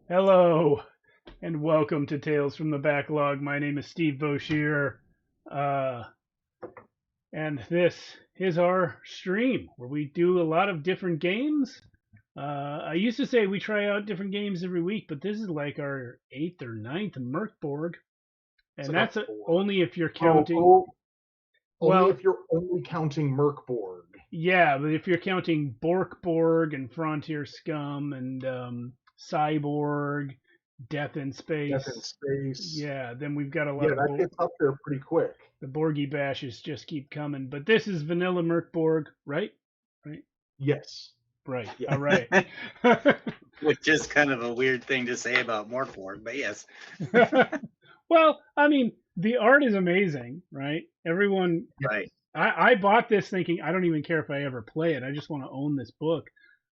Hello, and welcome to Tales from the Backlog. My name is Steve Boshier, uh, and this is our stream where we do a lot of different games. I used to say we try out different games every week, but this is like our eighth or ninth Merkborg, It's and like a that's four. only if you're Oh, counting. oh, only Well, if you're only counting Mörk. yeah, but if you're counting Borg and Frontier Scum and Cyborg, Death in Death in Space, Space. yeah, then we've got a lot Yeah, of that gets up there pretty quick. the Borgy bashes just keep coming. But this is Vanilla Merc Borg, right? Right? Yes. Right. Yeah. All right. Which is kind of a weird thing to say about Morkborg, but yes. Well, I mean, the art is amazing, right? Everyone, Yeah. Right. I bought this thinking I don't even care if I ever play it. I just want to own this book.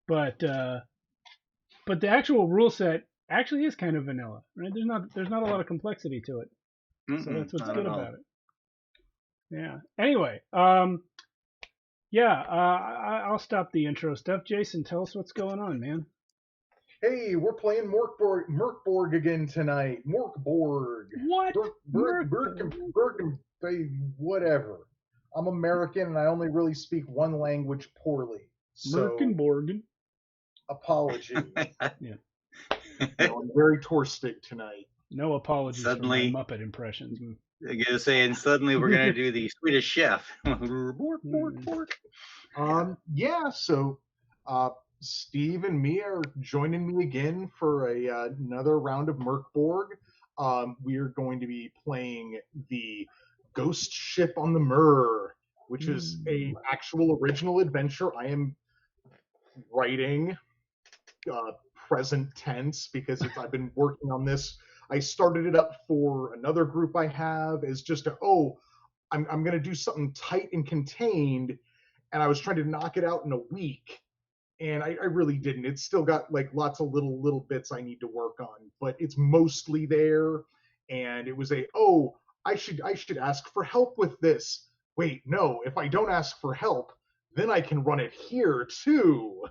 But but the actual rule set actually is kind of vanilla, right? There's not a lot of complexity to it. So that's what's Not good at all. about it. Yeah. Anyway, yeah, I'll stop the intro stuff. Jason, tell us what's going on, man. Hey, we're playing Mörkborg again tonight. Morkborg. What? Merc? Whatever. I'm American and I only really speak one language poorly. So, Merkenborgen. apologies. Yeah. I'm very touristic tonight. No apologies Suddenly, for my Muppet impressions. I'm gonna say, and suddenly we're gonna do the Swedish Chef. Bork, bork, bork. Yeah, so uh, Steve and me are joining me again for another round of Merkborg. We are going to be playing the Ghost Ship on the Mur, which is a actual original adventure I am writing uh, present tense because I've been working on this. I started it up for another group I have as just I'm going to do something tight and contained, and I was trying to knock it out in a week, and I really didn't. It's still got like lots of little bits I need to work on, but it's mostly there. And it was I should ask for help with this. Wait, no, if I don't ask for help, then I can run it here too.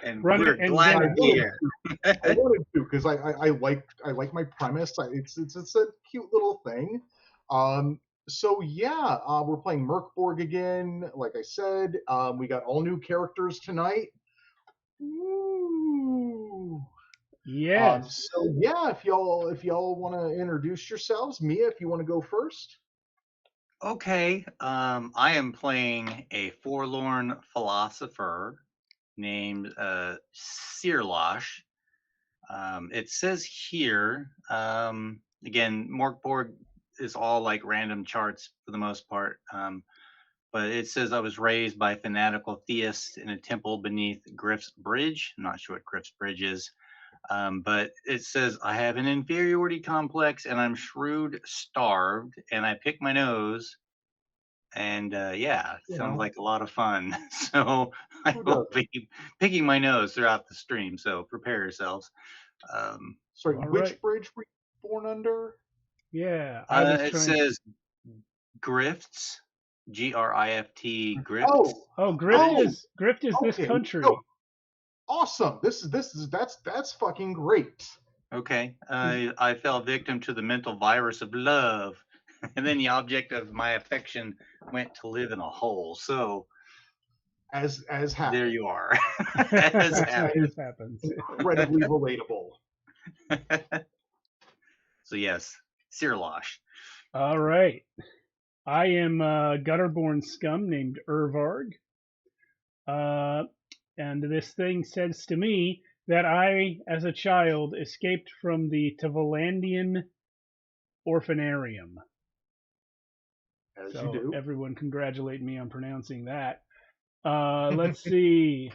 And Run we're it and glad I Zenith. you're wanted here. to. I wanted to because I like my premise. It's a cute little thing. So yeah, we're playing Merkborg again. Like I said, we got all new characters tonight. Ooh. Yes. So yeah, if y'all want to introduce yourselves, Mia, if you want to go first. Okay. I am playing a forlorn philosopher named Sirlosh. It says here, again, Morkborg is all like random charts for the most part. But it says I was raised by fanatical theists in a temple beneath Griff's Bridge. I'm not sure what Griff's Bridge is. But it says I have an inferiority complex and I'm shrewd starved and I pick my nose. And yeah, You sounds know, like a lot of fun. So I who will doesn't? be picking my nose throughout the stream. So prepare yourselves. Um, Sorry, All right. which bridge were you born under? Yeah, I was it trying. says grifts, Grift, grifts. Oh, Oh, Grift oh, is Grift is this okay. No, country. awesome. That's fucking great. Okay. I fell victim to the mental virus of love, and then the object of my affection went to live in a hole. So As there happened. you are. As That is This happens. incredibly relatable. So yes, Sirlosh. All right. I am a gutterborn scum named Irvarg. Uh, and this thing says to me that I, as a child, escaped from the Tavalandian orphanarium. As you So do. everyone congratulate me on pronouncing that. Let's see.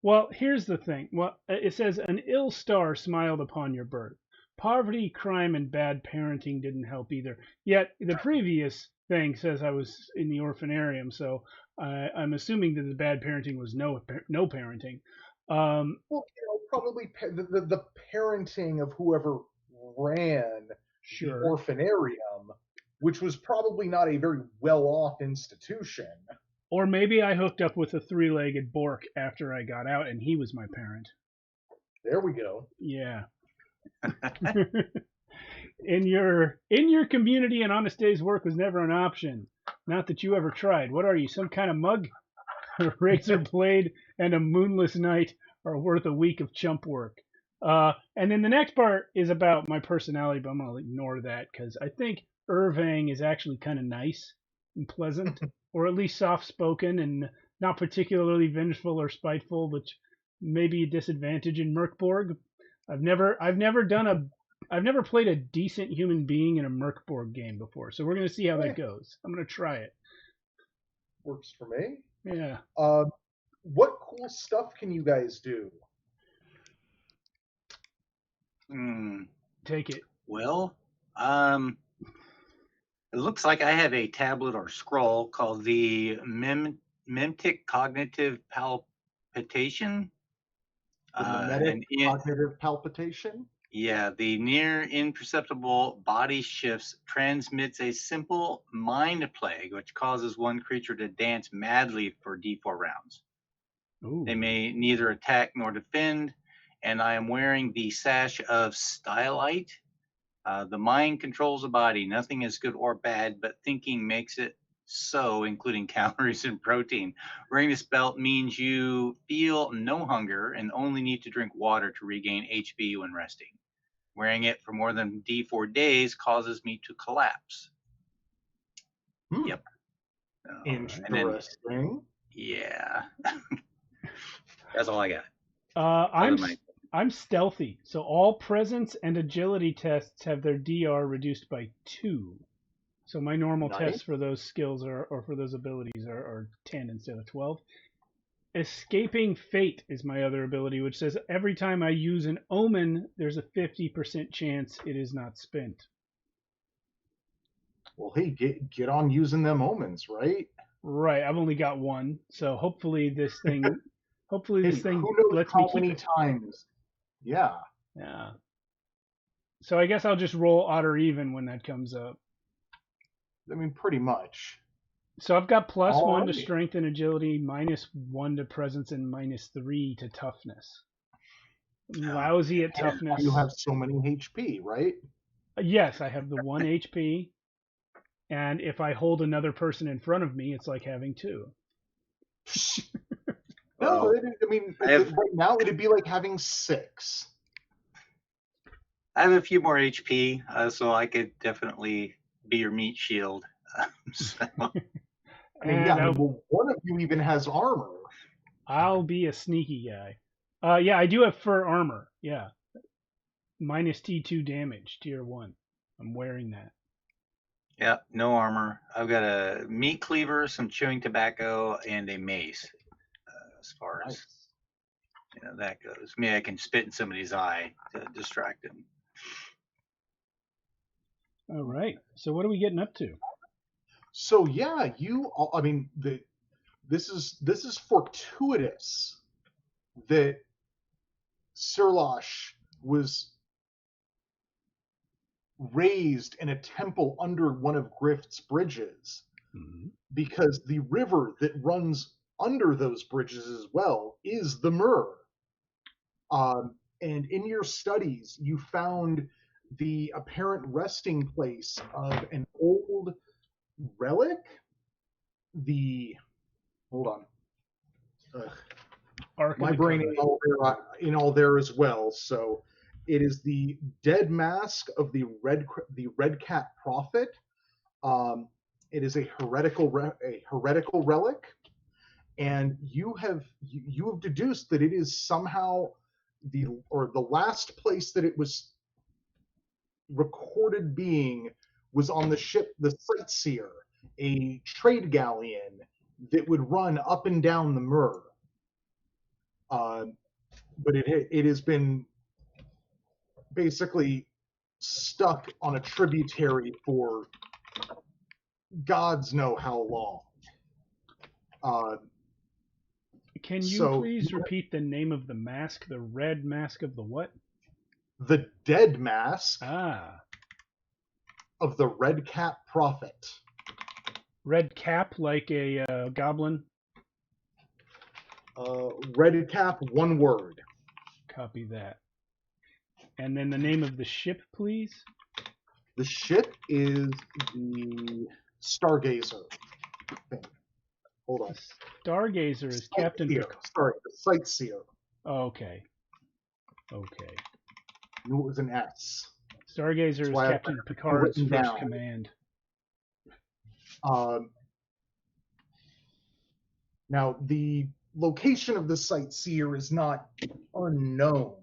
Well, here's the thing. Well, it says an ill star smiled upon your birth. Poverty, crime, and bad parenting didn't help either. Yet the previous thing says I was in the orphanarium, so I'm assuming that the bad parenting was no parenting. Um, Well, probably the parenting of whoever ran the sure. orphanarium, which was probably not a very well-off institution. Or maybe I hooked up with a three-legged Bork after I got out, and he was my parent. There we go. Yeah. In your community, an honest day's work was never an option. Not that you ever tried. What are you, some kind of mug? A razor blade and a moonless night are worth a week of chump work. And then the next part is about my personality, but I'm gonna ignore that because I think Irvang is actually kind of nice and pleasant, or at least soft-spoken and not particularly vengeful or spiteful, which may be a disadvantage in Mörkborg. I've never played a decent human being in a Mörkborg game before, so we're gonna see how that goes. I'm gonna try it. Works for me. Yeah, What cool stuff can you guys do? take it. Well, it looks like I have a tablet or scroll called the Memtic Cognitive Palpitation. The mimetic and cognitive palpitation? Yeah, the near imperceptible body shifts transmits a simple mind plague, which causes one creature to dance madly for D4 rounds. Ooh. They may neither attack nor defend, and I am wearing the sash of Stylite. The mind controls the body. Nothing is good or bad, but thinking makes it so, including calories and protein. Wearing this belt means you feel no hunger and only need to drink water to regain HP when resting. Wearing it for more than D4 days causes me to collapse. Yep. Interesting. Yeah. That's all I got. I'm stealthy, so all presence and agility tests have their DR reduced by 2. So my normal tests for those skills or for those abilities are 10 instead of 12. Escaping Fate is my other ability, which says every time I use an omen, there's a 50% chance it is not spent. Well, hey, get on using them omens, right? Right. I've only got one, so hopefully this thing Who knows lets how me keep many it. times? Yeah. Yeah. So I guess I'll just roll odd or even when that comes up. I mean, pretty much. So I've got +1 to right. strength and agility, -1 to presence, and -3 to toughness. Lousy at toughness. You have so many HP, right? Yes, I have the 1 HP, and if I hold another person in front of me, it's like having 2. No, right now it'd be like having 6. I have a few more HP, so I could definitely be your meat shield. One of you even has armor. I'll be a sneaky guy. Yeah, I do have fur armor. Yeah. -T2 damage, tier 1. I'm wearing that. Yeah, no armor. I've got a meat cleaver, some chewing tobacco, and a mace. As far as that goes, maybe I can spit in somebody's eye to distract him. All right. So what are we getting up to? So yeah, this is fortuitous that Sirlosh was raised in a temple under one of Grift's bridges, because the river that runs under those bridges as well is the Mörk. And in your studies, you found the apparent resting place of an old relic. Hold on. My brain in all there as well. So it is the dead mask of the red cat prophet. It is a heretical relic, and you have deduced that it is somehow the last place that it was recorded being was on the ship the Sightseer, a trade galleon that would run up and down the Mörk. But it has been basically stuck on a tributary for gods know how long. Can you please repeat the name of the mask? The red mask of the what? The dead mask. Of the red cap prophet. Red cap, like a goblin? Red cap, one word. Copy that. And then the name of the ship, please. The ship is the Stargazer thing. Hold on. Stargazer is Captain Sightseer. Picard. Sorry, the Sightseer. Okay. I knew it was an S. Stargazer That's is why Captain I've Picard's written first down. command. Now, the location of the Sightseer is not unknown.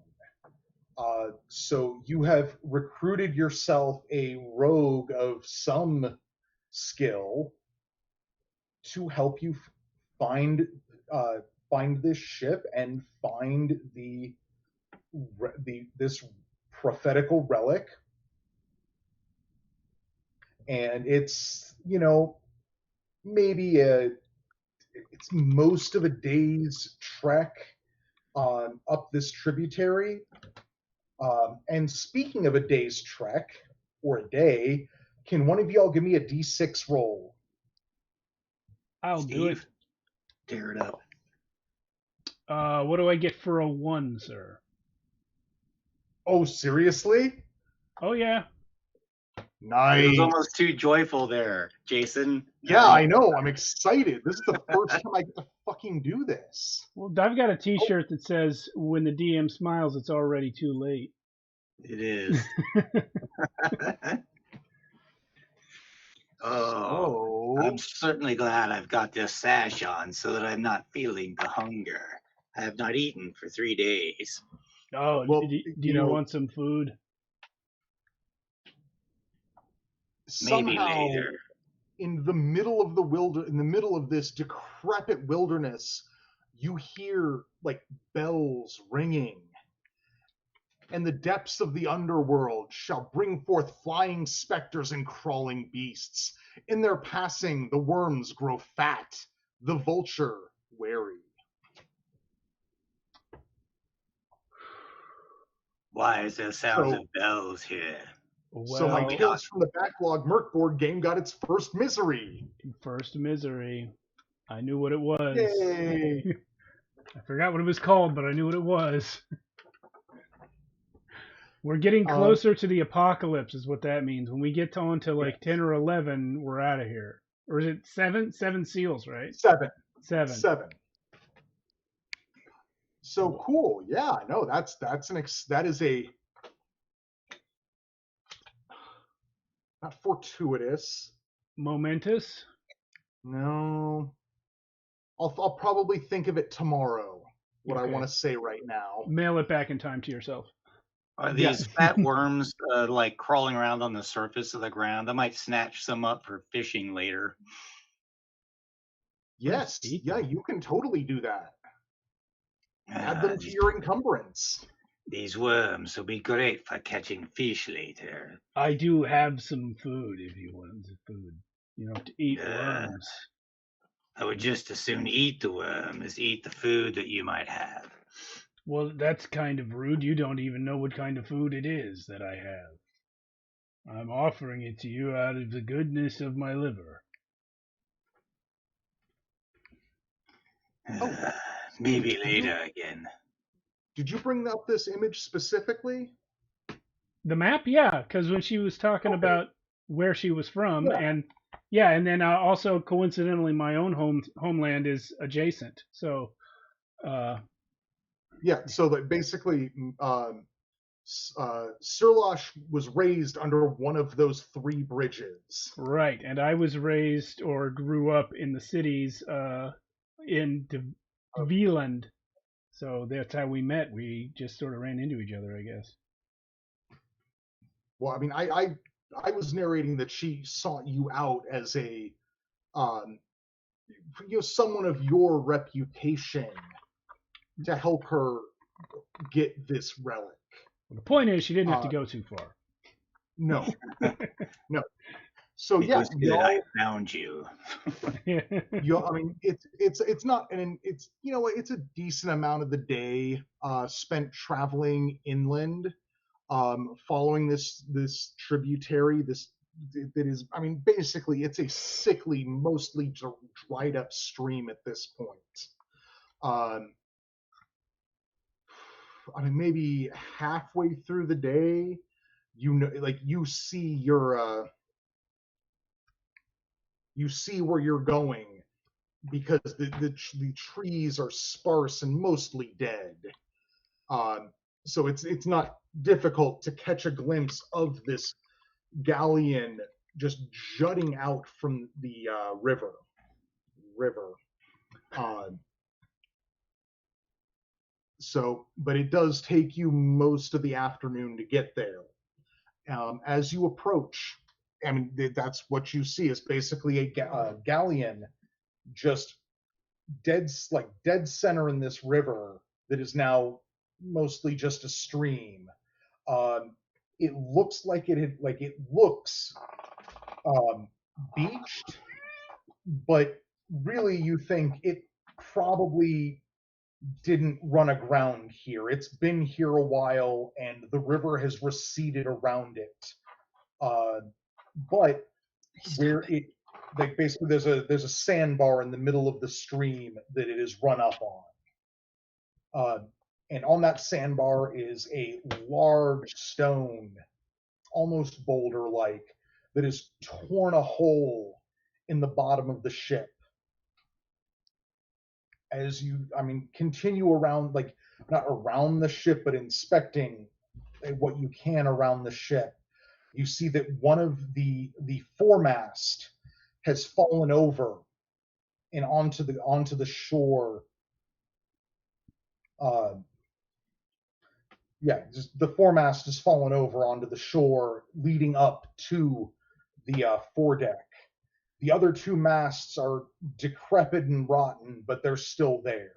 So you have recruited yourself a rogue of some skill to help you find this ship and find this prophetical relic. And it's maybe it's most of a day's trek up this tributary. And speaking of a day's trek, or a day, can one of y'all give me a D6 roll? I'll do it. Steve, tear it up. What do I get for a 1, sir? Oh, seriously? Oh, yeah. It Nice. was almost too joyful there, Jason. Yeah, I know. I'm excited. This is the first time I get to fucking do this. Well, I've got a T-shirt that says, "When the DM smiles, it's already too late." It is. Oh, I'm certainly glad I've got this sash on so that I'm not feeling the hunger. I have not eaten for 3 days. Oh, Well, do you want some food? Maybe somehow, later. in the middle of this decrepit wilderness, you hear like bells ringing. And the depths of the underworld shall bring forth flying specters and crawling beasts. In their passing, the worms grow fat, the vulture wary. Why is there sounds of bells here? So my Well, Tales from the Backlog Mörk board game got its first misery. first misery. I knew what it was. Yay! I forgot what it was called, but I knew what it was. We're getting closer to the apocalypse, is what that means. When we get on to like 10 or 11, we're out of here. Or is it 7? 7 seals, right? 7. 7. 7. So cool. Yeah, no, that is a not fortuitous. Momentous. No. I'll probably think of it tomorrow. What I want to say right now. Mail it back in time to yourself. Are these fat worms like crawling around on the surface of the ground? I might snatch some up for fishing later. Yes. Yeah, you can totally do that. Add them to your encumbrance. These worms will be great for catching fish later. I do have some food if you want the food. You don't have to eat worms. I would just as soon eat the worm as eat the food that you might have. Well, that's kind of rude. You don't even know what kind of food it is that I have. I'm offering it to you out of the goodness of my liver. Maybe later again. Did you bring up this image specifically? The map? Yeah, because when she was talking about where she was from, and then also coincidentally my own homeland is adjacent. So, so that basically Sirlosh was raised under one of those 3 bridges. Right, and I was raised or grew up in the cities in Wieland. So that's how we met. We just sort of ran into each other, I guess. Well, I mean, I was narrating that she sought you out as a someone of your reputation to help her get this relic. Well, the point is, she didn't have to go too far. No, no. So I found you. I mean, it's not, and it's it's a decent amount of the day spent traveling inland, following this tributary. That is, I mean, basically, it's a sickly, mostly dried up stream at this point. I mean, maybe halfway through the day, you know, like you see you see where you're going because the trees are sparse and mostly dead. So it's not difficult to catch a glimpse of this galleon just jutting out from the river. Uh, but it does take you most of the afternoon to get there. As you approach, I mean, that's what you see is basically a galleon just dead center in this river that is now mostly just a stream. It looks like it looks beached, but really you think it probably didn't run aground here. It's been here a while, and the river has receded around it. But where it like basically there's a sandbar in the middle of the stream that it is run up on. And on that sandbar is a large stone, almost boulder-like, that has torn a hole in the bottom of the ship. As you, I mean, continue around, like not around the ship, but inspecting what you can around the ship, you see that one of the foremast has fallen over and onto the shore. Just the foremast has fallen over onto the shore, leading up to the foredeck. The other two masts are decrepit and rotten, but they're still there.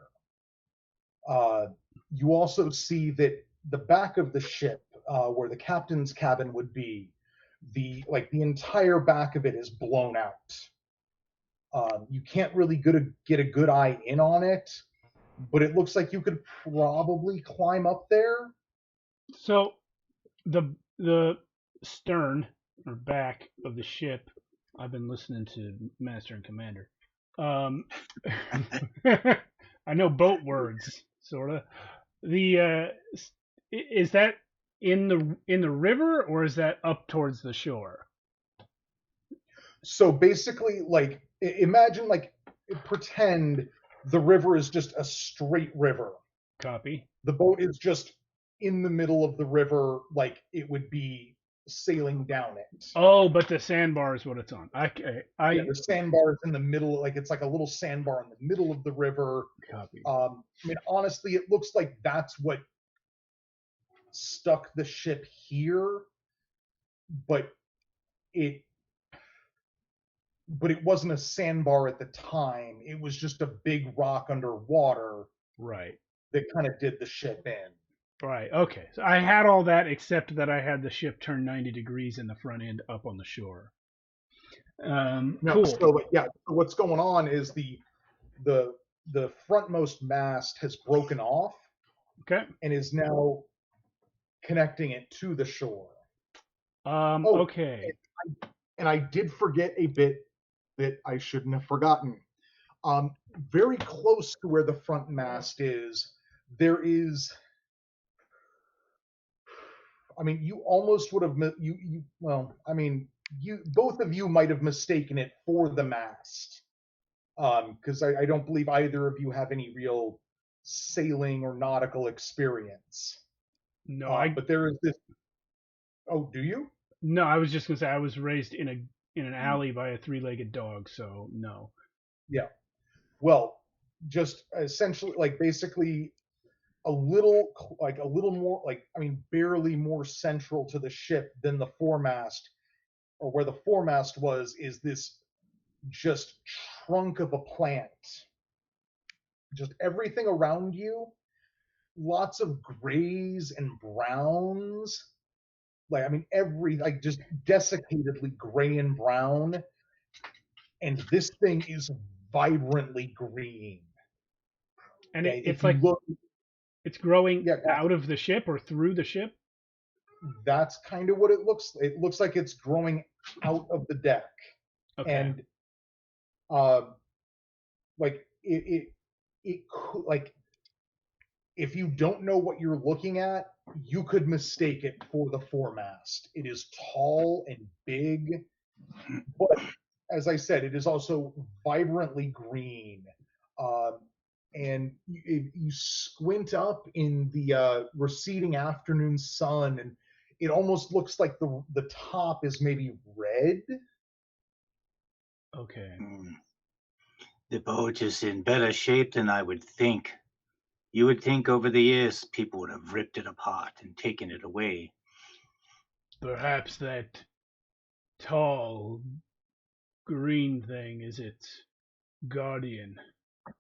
You also see that the back of the ship, where the captain's cabin would be, the entire back of it is blown out. You can't really get a good eye in on it, but it looks like you could probably climb up there. So the stern or back of the ship. I've been listening to Master and Commander. I know boat words, sorta. The is that in the river or is that up towards the shore? So basically, like imagine pretend the river is just a straight river. Copy. The boat is just in the middle of the river, like it would be sailing down it. Oh, but the sandbar is what it's on. The sandbar is in the middle, like it's like a little sandbar in the middle of the river. Copy. I mean, honestly, it looks like that's what stuck the ship here, but it wasn't a sandbar at the time. It was just a big rock underwater, right, that kind of did the ship in. Right. Okay. So I had all that except that I had the ship turn 90 degrees in the front end up on the shore. Cool. So what's going on is the frontmost mast has broken off. Okay. And is now connecting it to the shore. Okay. And I did forget a bit that I shouldn't have forgotten. Very close to where the front mast is, there is. I mean, you almost would have both of you might have mistaken it for the mast, because I don't believe either of you have any real sailing or nautical experience. No, but there is this. Oh, do you? No, I was just gonna say I was raised in an alley by a three-legged dog, so no. Yeah. Well, just essentially, basically a little more, barely more central to the ship than the foremast, or where the foremast was, is this just trunk of a plant. Just everything around you, lots of grays and browns. Just desiccatedly gray and brown. And this thing is vibrantly green. And it's growing out of the ship or through the ship? That's kind of what it looks like. It looks like it's growing out of the deck. Okay. And if you don't know what you're looking at, you could mistake it for the foremast. It is tall and big, but as I said, it is also vibrantly green. Um, and you squint up in the receding afternoon sun, and it almost looks like the top is maybe red. Okay. The boat is in better shape than I would think. You would think over the years people would have ripped it apart and taken it away. Perhaps that tall green thing is its guardian.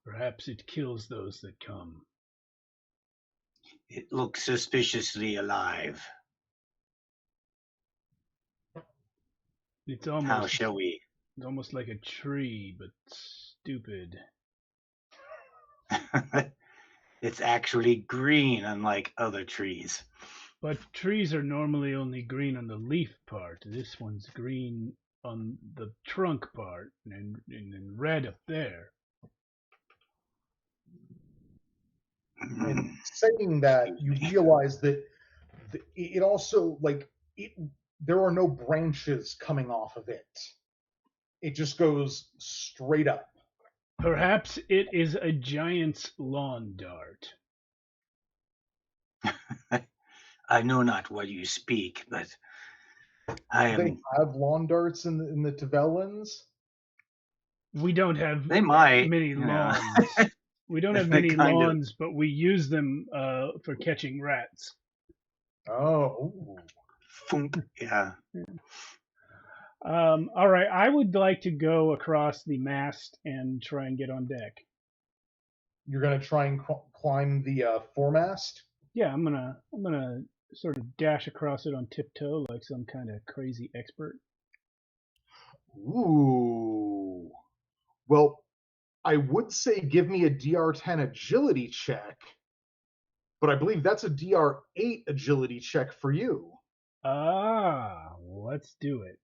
Perhaps it kills those that come. It looks suspiciously alive. It's How shall we? almost like a tree, but stupid. It's actually green, unlike other trees. But trees are normally only green on the leaf part. This one's green on the trunk part and red up there. And saying that, you realize that it also there are no branches coming off of it. It just goes straight up. Perhaps it is a giant's lawn dart. I know not what you speak, but I They am. have lawn darts in the Tavellans. We don't have They might. many Yeah. lawns. We don't have many Kind of. lawns, but we use them for catching rats. Oh, Thunk. Yeah. All right, I would like to go across the mast and try and get on deck. you're gonna try and climb the foremast. Yeah, I'm gonna sort of dash across it on tiptoe like some kind of crazy expert. Ooh. Well, I would say give me a DR10 agility check, but I believe that's a DR8 agility check for you. Let's do it.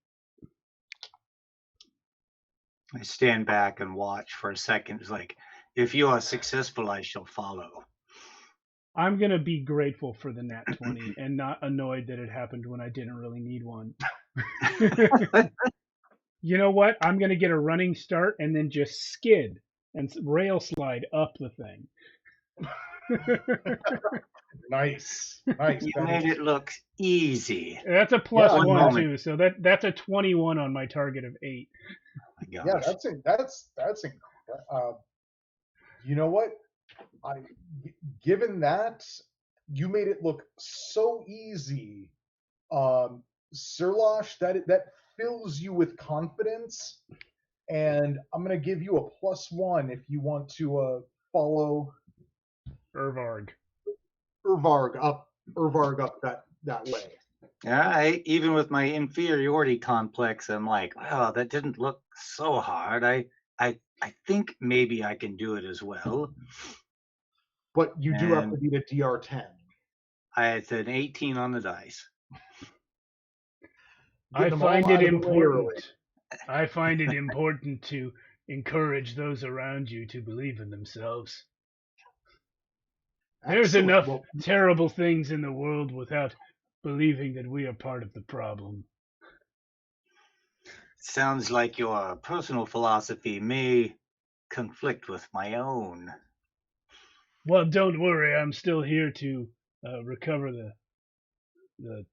I stand back and watch for a second. It's like, if you are successful, I shall follow. I'm gonna be grateful for the nat 20 and not annoyed that it happened when I didn't really need one. You know what? I'm gonna get a running start and then just skid and rail slide up the thing. Nice. You made it look easy. That's a plus Yeah, one moment. too, so that's a 21 on my target of 8. My Yeah, gosh. that's you know what? I given that you made it look so easy, Sirlosh, that fills you with confidence, and I'm gonna give you a +1 if you want to follow Irvarg. Urvarg up that way. Even with my inferiority complex, I'm like, wow, that didn't look so hard. I think maybe I can do it as well. But you do have to And beat a DR10. it's an 18 on the dice. I Getting them all find it out of the way early. important. I find it important to encourage those around you to believe in themselves. There's Excellent. enough Well, terrible things in the world without believing that we are part of the problem. Sounds like your personal philosophy may conflict with my own. Well, don't worry. I'm still here to recover the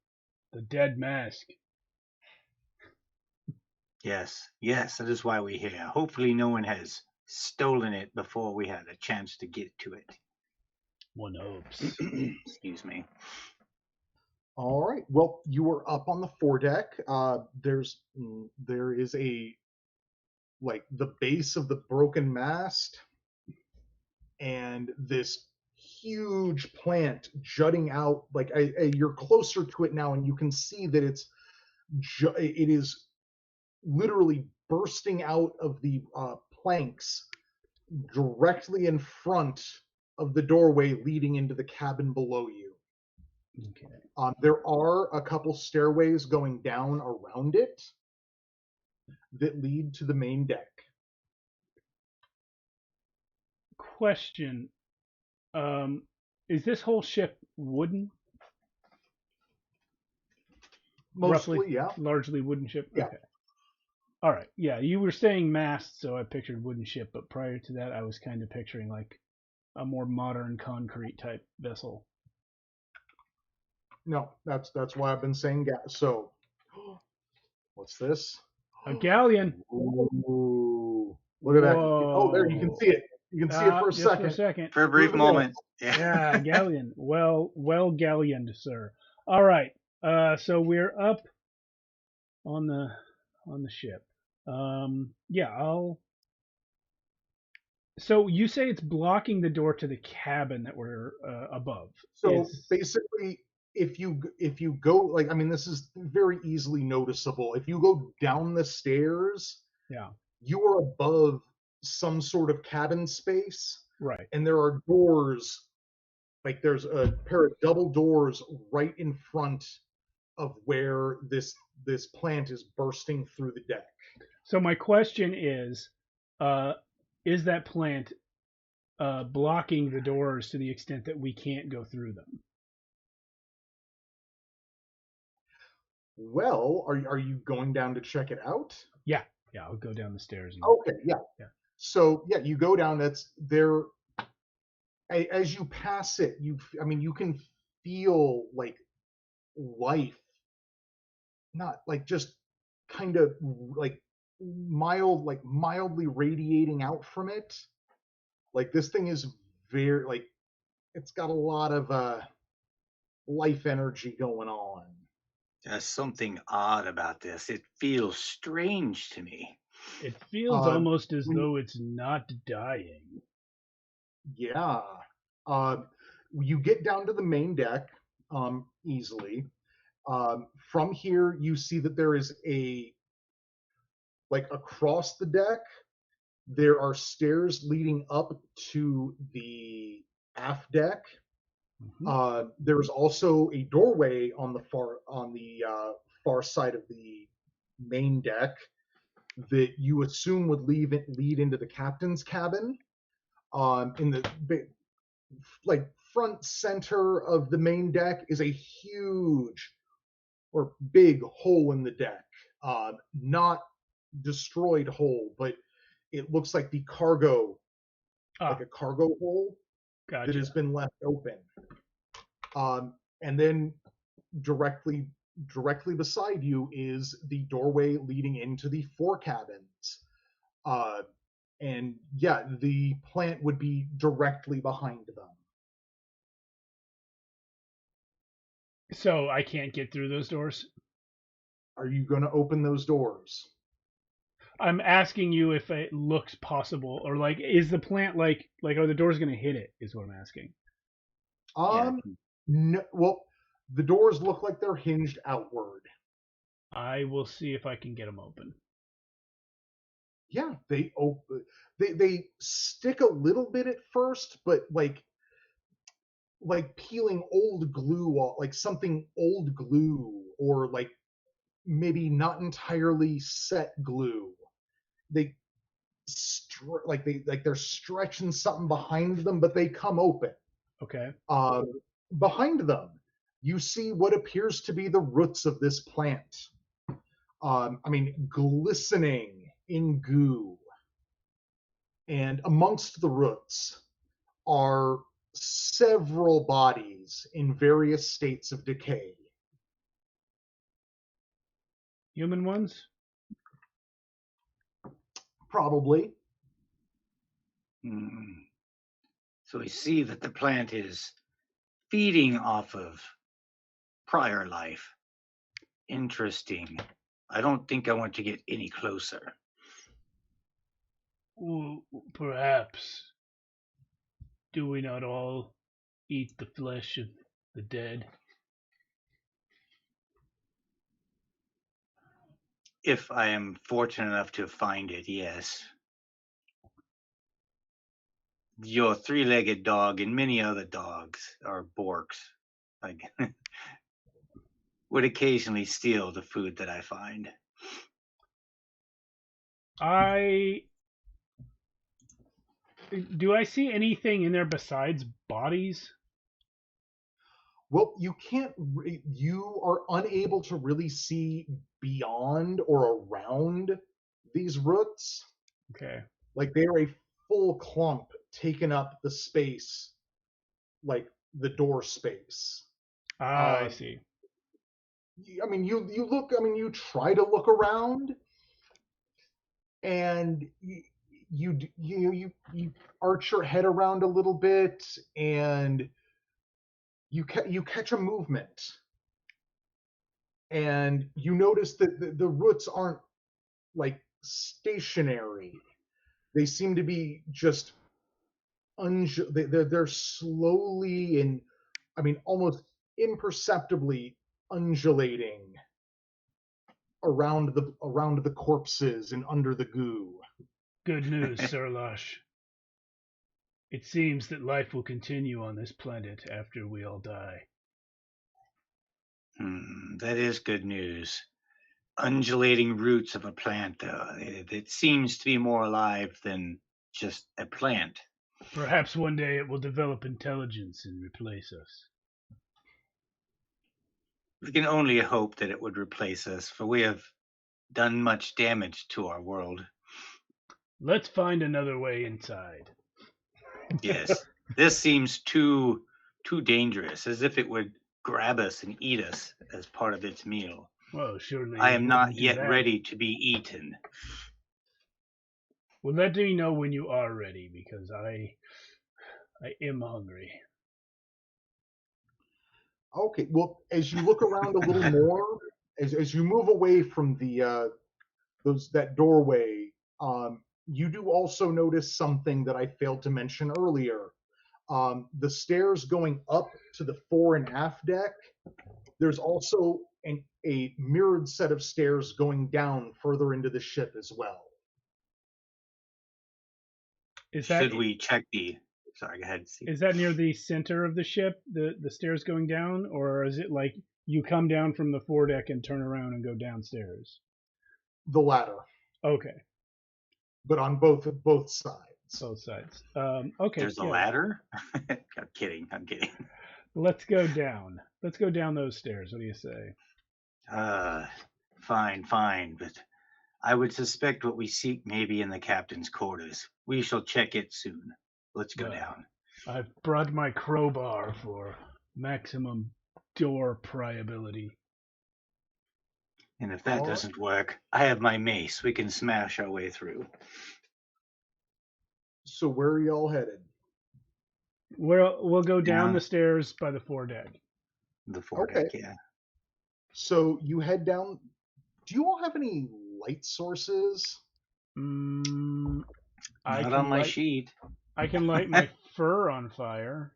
dead mask. Yes, that is why we're here. Hopefully, no one has stolen it before we had a chance to get to it. One hopes. Excuse me. all right. Well, you are up on the foredeck. There is a the base of the broken mast and this huge plant jutting out. You're closer to it now, and you can see that it is literally bursting out of the planks directly in front of the doorway leading into the cabin below you. Okay. There are a couple stairways going down around it that lead to the main deck. Question. Is this whole ship wooden? Mostly, Roughly, yeah. largely wooden ship. Yeah. Okay. All right. Yeah, you were saying mast, so I pictured wooden ship, but prior to that, I was kind of picturing like a more modern concrete type vessel. No, that's why I've been saying so. What's this? A galleon. Ooh, look at that. Oh, there you can Whoa. see it. You can see it for a Just for a second. second. For a Through brief the mist. moment. Yeah. Yeah, galleon. Well gallioned, sir. All right. So we're up on the ship. Yeah, I'll. So you say it's blocking the door to the cabin that we're above. So Is basically, if you go like, I mean, this is very easily noticeable. If you go down the stairs, yeah, you are above some sort of cabin space, right. and there are doors. Like there's a pair of double doors right in front of where this plant is bursting through the deck. So my question uh, is that plant blocking the doors to the extent that we can't go through them? Well, are you going down to check it out? Yeah, yeah. I'll go down the stairs and Okay, yeah. yeah. So yeah, you go down. That's there. As you pass it, I mean, you can feel like life, not like just kind of like mildly radiating out from it. Like this thing is very like it's got a lot of life energy going on. There's something odd about this. It feels strange to me. It feels Uh, almost as when though it's not dying. Yeah. Uh, you get down to the main deck easily. From here, you see that there is like across the deck, there are stairs leading up to the aft deck. There's also a doorway on the far side of the main deck that you assume would lead into the captain's cabin. In the like front center of the main deck is a huge or big hole in the deck. Not destroyed hole, but it looks like the cargo, like Ah, a cargo hole that has gotcha. been left open. And then directly directly beside you is the doorway leading into the four cabins. Uh, and yeah, the plant would be directly behind them. So I can't get through those doors? Are you going to open those doors? I'm asking you if it looks possible, or like, is the plant like are the doors going to hit it? Is what I'm asking. Yeah. No, well, the doors look like they're hinged outward. I will see if I can get them open. Yeah, they open. They stick a little bit at first, but like peeling old glue off, like something old glue, or like maybe not entirely set glue. They they're stretching something behind them, but they come open. Okay. Uh, Behind them, you see what appears to be the roots of this plant. I mean, glistening in goo. And amongst the roots are several bodies in various states of decay. Human ones? Probably. Mm. So we see that the plant is feeding off of prior life. Interesting. I don't think I want to get any closer. Well, perhaps. Do we not all eat the flesh of the dead? If I am fortunate enough to find it, yes. Your three-legged dog and many other dogs or borks like would occasionally steal the food that I find. I do I see anything in there besides bodies? Well, you can't. You are unable to really see beyond or around these roots. Okay. Like they're a full clump taking up the space, like the door space. Ah, I Uh, see. I mean, you look. I mean, you try to look around, and you arch your head around a little bit, and you catch a movement, and you notice that the roots aren't like stationary. They seem to be just they're slowly and I mean almost imperceptibly undulating around the corpses and under the goo. Good news, Sir Lush. It seems that life will continue on this planet after we all die. That is good news. Undulating roots of a plant, though. It seems to be more alive than just a plant. Perhaps one day it will develop intelligence and replace us. We can only hope that it would replace us, for we have done much damage to our world. Let's find another way inside. Yes, this seems too dangerous, as if it would grab us and eat us as part of its meal. Well, surely I it am wouldn't not do yet that. ready to be eaten. Well, let me know when you are ready, because I am hungry. Okay, well, as you look around a little more, as you move away from the that doorway, you do also notice something that I failed to mention earlier. The stairs going up to the fore and aft deck. There's also a mirrored set of stairs going down further into the ship as well. Is that Should we check the? Sorry, go ahead. See. is that near the center of the ship, the stairs going down, or is it like you come down from the foredeck and turn around and go downstairs? The latter, Okay, but on both sides. both sides. Okay, There's a yeah. ladder. I'm kidding. I'm kidding. Let's go down. Let's go down those stairs. What do you say? Uh, fine, but I would suspect what we seek may be in the captain's quarters. We shall check it soon. Let's go Well, down. I've brought my crowbar for maximum door pryability. And if that All right. doesn't work, I have my mace. We can smash our way through. So where are y'all headed? We'll go down Yeah. the stairs by the foredeck. The foredeck, Okay. yeah. So you head down. Do you all have any light sources? Mm, I Not can on my light. sheet. I can light my fur on fire.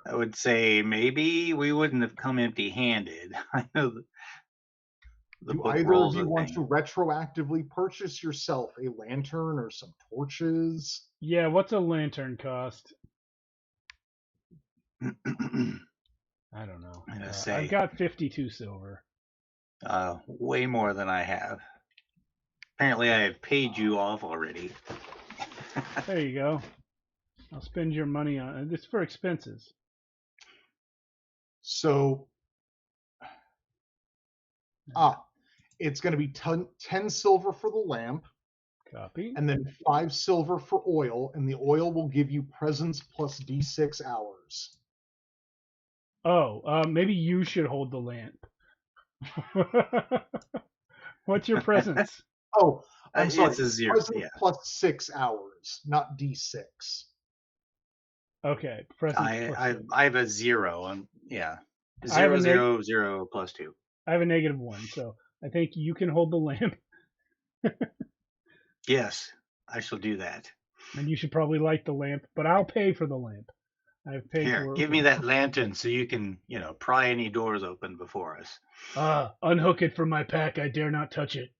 I would say maybe we wouldn't have come empty-handed. I know the Do book either of rolls you a want thing. to retroactively purchase yourself a lantern or some torches? Yeah, what's a lantern cost? I don't know. I'm gonna I've say got 52 silver. way more than I have. Apparently, I have paid you off already. There you go. I'll spend your money on it's for expenses. So, it's going to be 10 silver for the lamp, Copy. and then 5 silver for oil, and the oil will give you presence plus d6 hours. Oh, maybe you should hold the lamp. What's your presence? Oh, I'm sorry. It's a 0. Presence Yeah, plus 6 hours, not d6. Okay, presence plus I 6. I have a 0. Yeah, I have 0, 0, 0 plus 2. I have a -1, so I think you can hold the lamp, Yes, I shall do that. and you should probably light the lamp. But I'll pay for the lamp. I've paid Here, for. give me that lantern so you can, pry any doors open before us. Unhook it from my pack. I dare not touch it.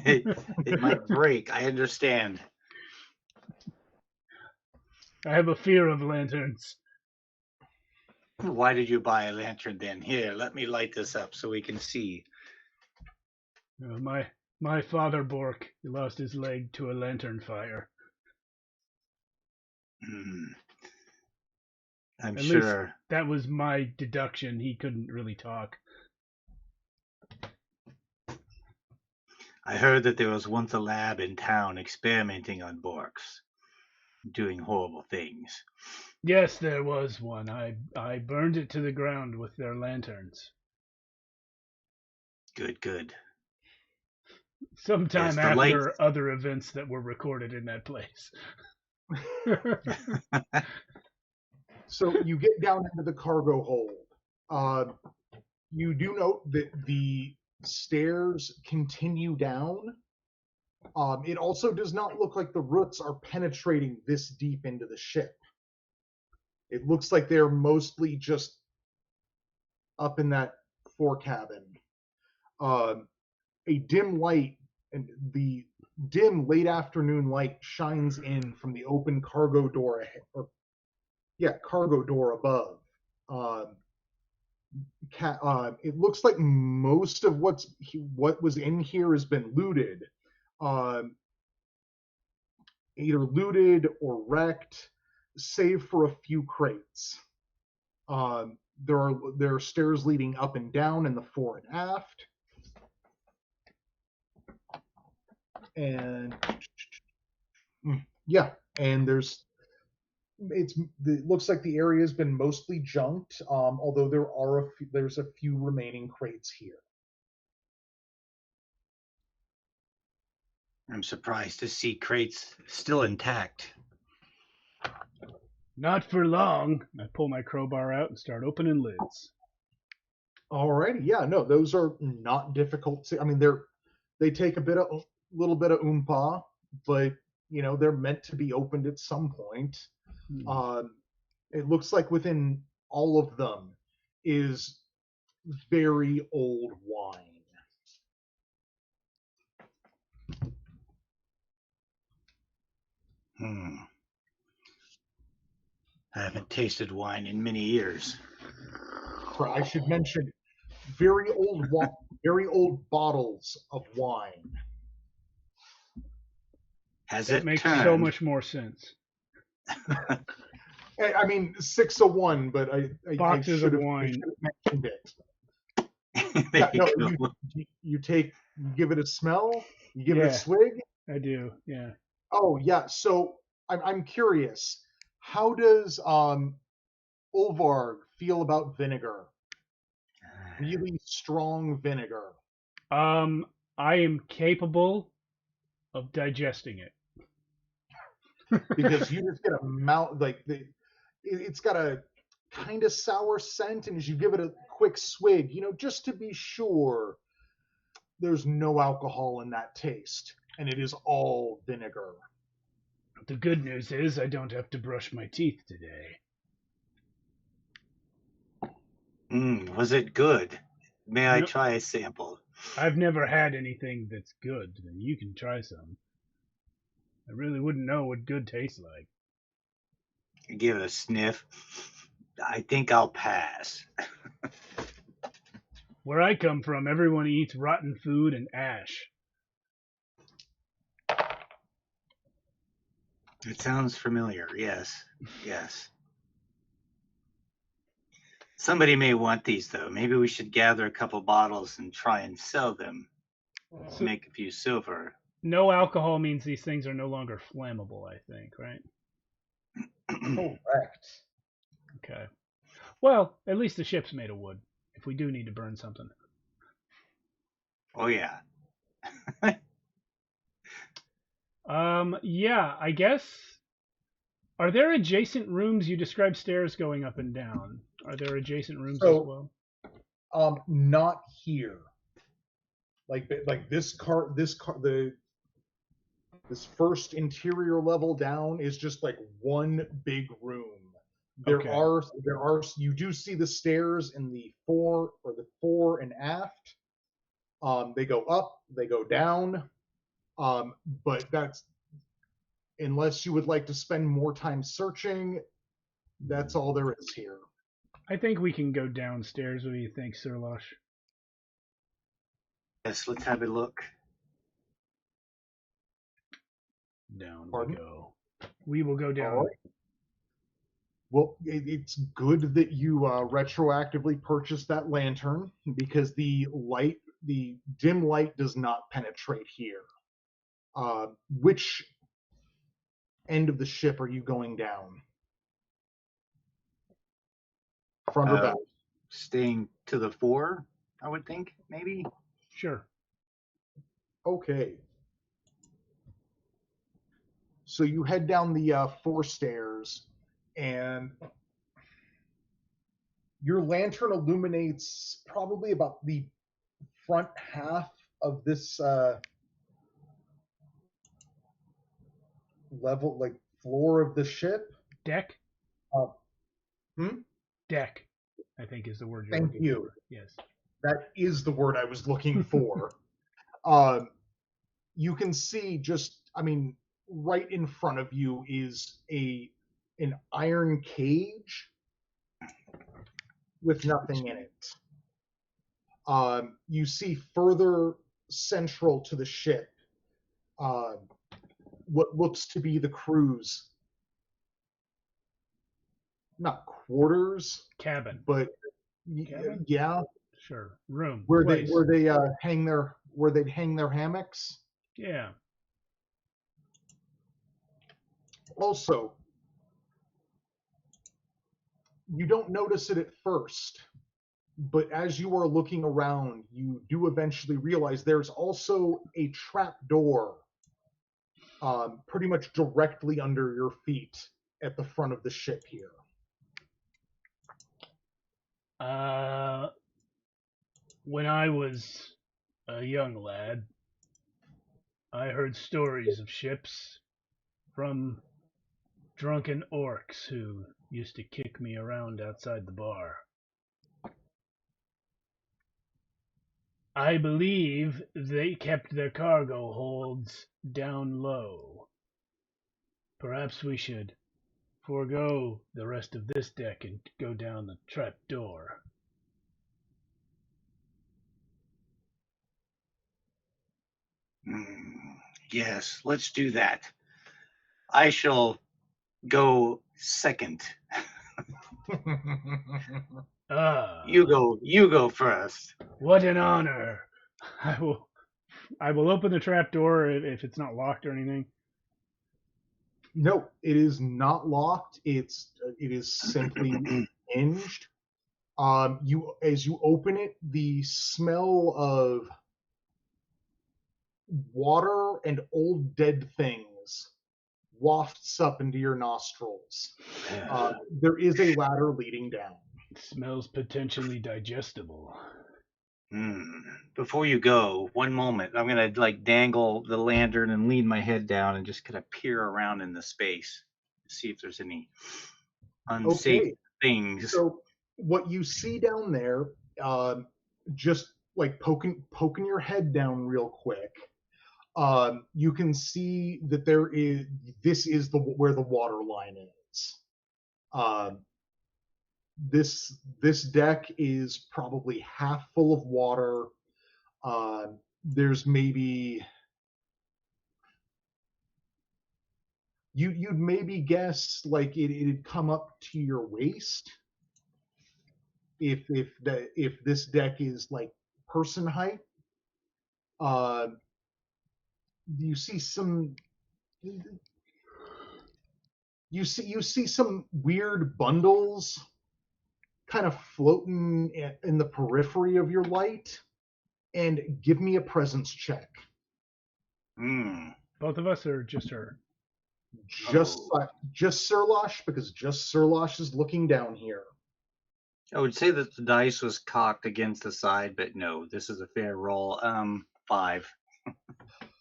It might break. I understand. I have a fear of lanterns. Why did you buy a lantern then? Here, let me light this up so we can see. My father Bork, he lost his leg to a lantern fire. I'm At least sure. that was my deduction. He couldn't really talk. I heard that there was once a lab in town experimenting on Borks, doing horrible things. Yes, there was one. I burned it to the ground with their lanterns. Good, good. Sometime Yes, the light. after other events that were recorded in that place. So you get down into the cargo hold. You do note that the stairs continue down. It also does not look like the roots are penetrating this deep into the ship. It looks like they're mostly just up in that fore cabin. A dim light, and the dim late afternoon light shines in from the open cargo door ahead, cargo door above. It looks like most of what was in here has been looted, either looted or wrecked, save for a few crates. There are stairs leading up and down in the fore and aft, and and it looks like the area has been mostly junked, although there's a few remaining crates here. I'm surprised to see crates still intact. Not for long. I pull my crowbar out and start opening lids. Alrighty, yeah, no, those are not difficult. I mean, they take a little bit of oompa, but they're meant to be opened at some point. It looks like within all of them is very old wine. I haven't tasted wine in many years. I should mention very old bottles of wine. That makes so much more sense. I mean, 601, but I should have mentioned it. You give it a smell, you give it a swig. I do, yeah. Oh yeah. So I'm curious. How does Ulvarg feel about vinegar? Really strong vinegar. I am capable of digesting it. Because you just get a mouth it's got a kind of sour scent, and as you give it a quick swig, just to be sure, there's no alcohol in that taste, and it is all vinegar. The good news is I don't have to brush my teeth today. Was it good? May I try a sample? I've never had anything that's good. You can try some. I really wouldn't know what good tastes like. Give it a sniff. I think I'll pass. Where I come from, everyone eats rotten food and ash. It sounds familiar. Yes. Somebody may want these, though. Maybe we should gather a couple bottles and try and sell them. Make a few silver. No alcohol means these things are no longer flammable, I think, right? Correct. Okay. Well, at least the ship's made of wood, if we do need to burn something. Oh, yeah. Yeah, I guess. Are there adjacent rooms? You described stairs going up and down. Are there adjacent rooms as well? Not here. Like this first interior level down is just like one big room. There are you do see the stairs in the fore and aft. They go up, they go down. But that's, unless you would like to spend more time searching, that's all there is here. I think we can go downstairs. What do you think, Sir Lush? Yes, let's have a look. Down we go. We will go down. All right. Well, it's good that you retroactively purchased that lantern because the dim light does not penetrate here. Which end of the ship are you going down? Front or Uh, back? Staying to the fore, I would think, maybe. Sure. Okay. So you head down the 4 stairs, and your lantern illuminates probably about the front half of this level, like floor of the ship. Deck? Uh, hmm? Deck, I think is the word you're Thank looking you. for. Yes. That is the word I was looking for. Um, you can see right in front of you is an iron cage with nothing in it. You see further central to the ship uh, what looks to be the crew's, not quarters, Cabin. but Cabin? yeah, Sure. Room. where Place. they where they'd hang their hammocks. Yeah. Also, you don't notice it at first, but as you are looking around, you do eventually realize there's also a trap door pretty much directly under your feet at the front of the ship here. When I was a young lad, I heard stories of ships from drunken orcs who used to kick me around outside the bar. I believe they kept their cargo holds down low. Perhaps we should forego the rest of this deck and go down the trap door. Yes, let's do that. I shall go second. Ah, You go first. what an honor! I will, I will open the trap door if it's not locked or anything. No, it is not locked. It is simply hinged. You as you open it, the smell of water and old dead things wafts up into your nostrils. There is a ladder leading down. It smells potentially digestible. Before you go, one moment. I'm gonna like dangle the lantern and lean my head down and just kind of peer around in the space, see if there's any unsafe Okay, things. so what you see down there, just like poking your head down real quick, you can see that this is the where the water line is. Um, this deck is probably half full of water. There's maybe you'd maybe guess like it'd come up to your waist if this deck is like person height. Uh, you see some you see some weird bundles kind of floating in the periphery of your light. And give me a presence check. Both of us or just her? Just Sirlosh, because just Sirlosh is looking down here. I would say that the dice was cocked against the side, but no, this is a fair roll. 5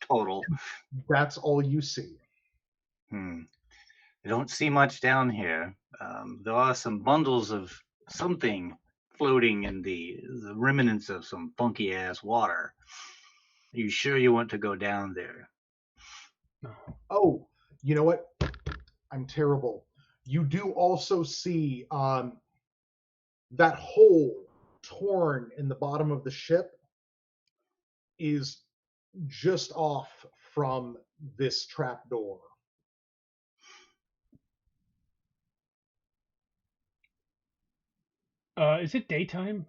total. That's all you see. I don't see much down here. There are some bundles of something floating in the remnants of some funky ass water. Are you sure you want to go down there? Oh, you know what? I'm terrible. You do also see that hole torn in the bottom of the ship is just off from this trap door. Is it daytime?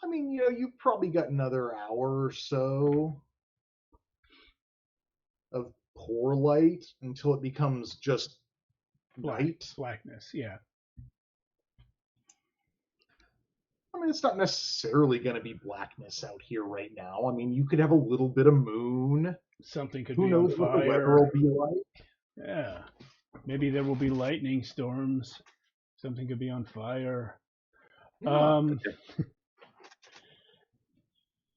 I mean, you've probably got another hour or so of poor light until it becomes just night. Blackness, yeah. I mean, it's not necessarily going to be blackness out here right now. I mean, you could have a little bit of moon. Something could Who be on knows what the weather will fire. be like? Yeah. Maybe there will be lightning storms. Something could be on fire. Yeah.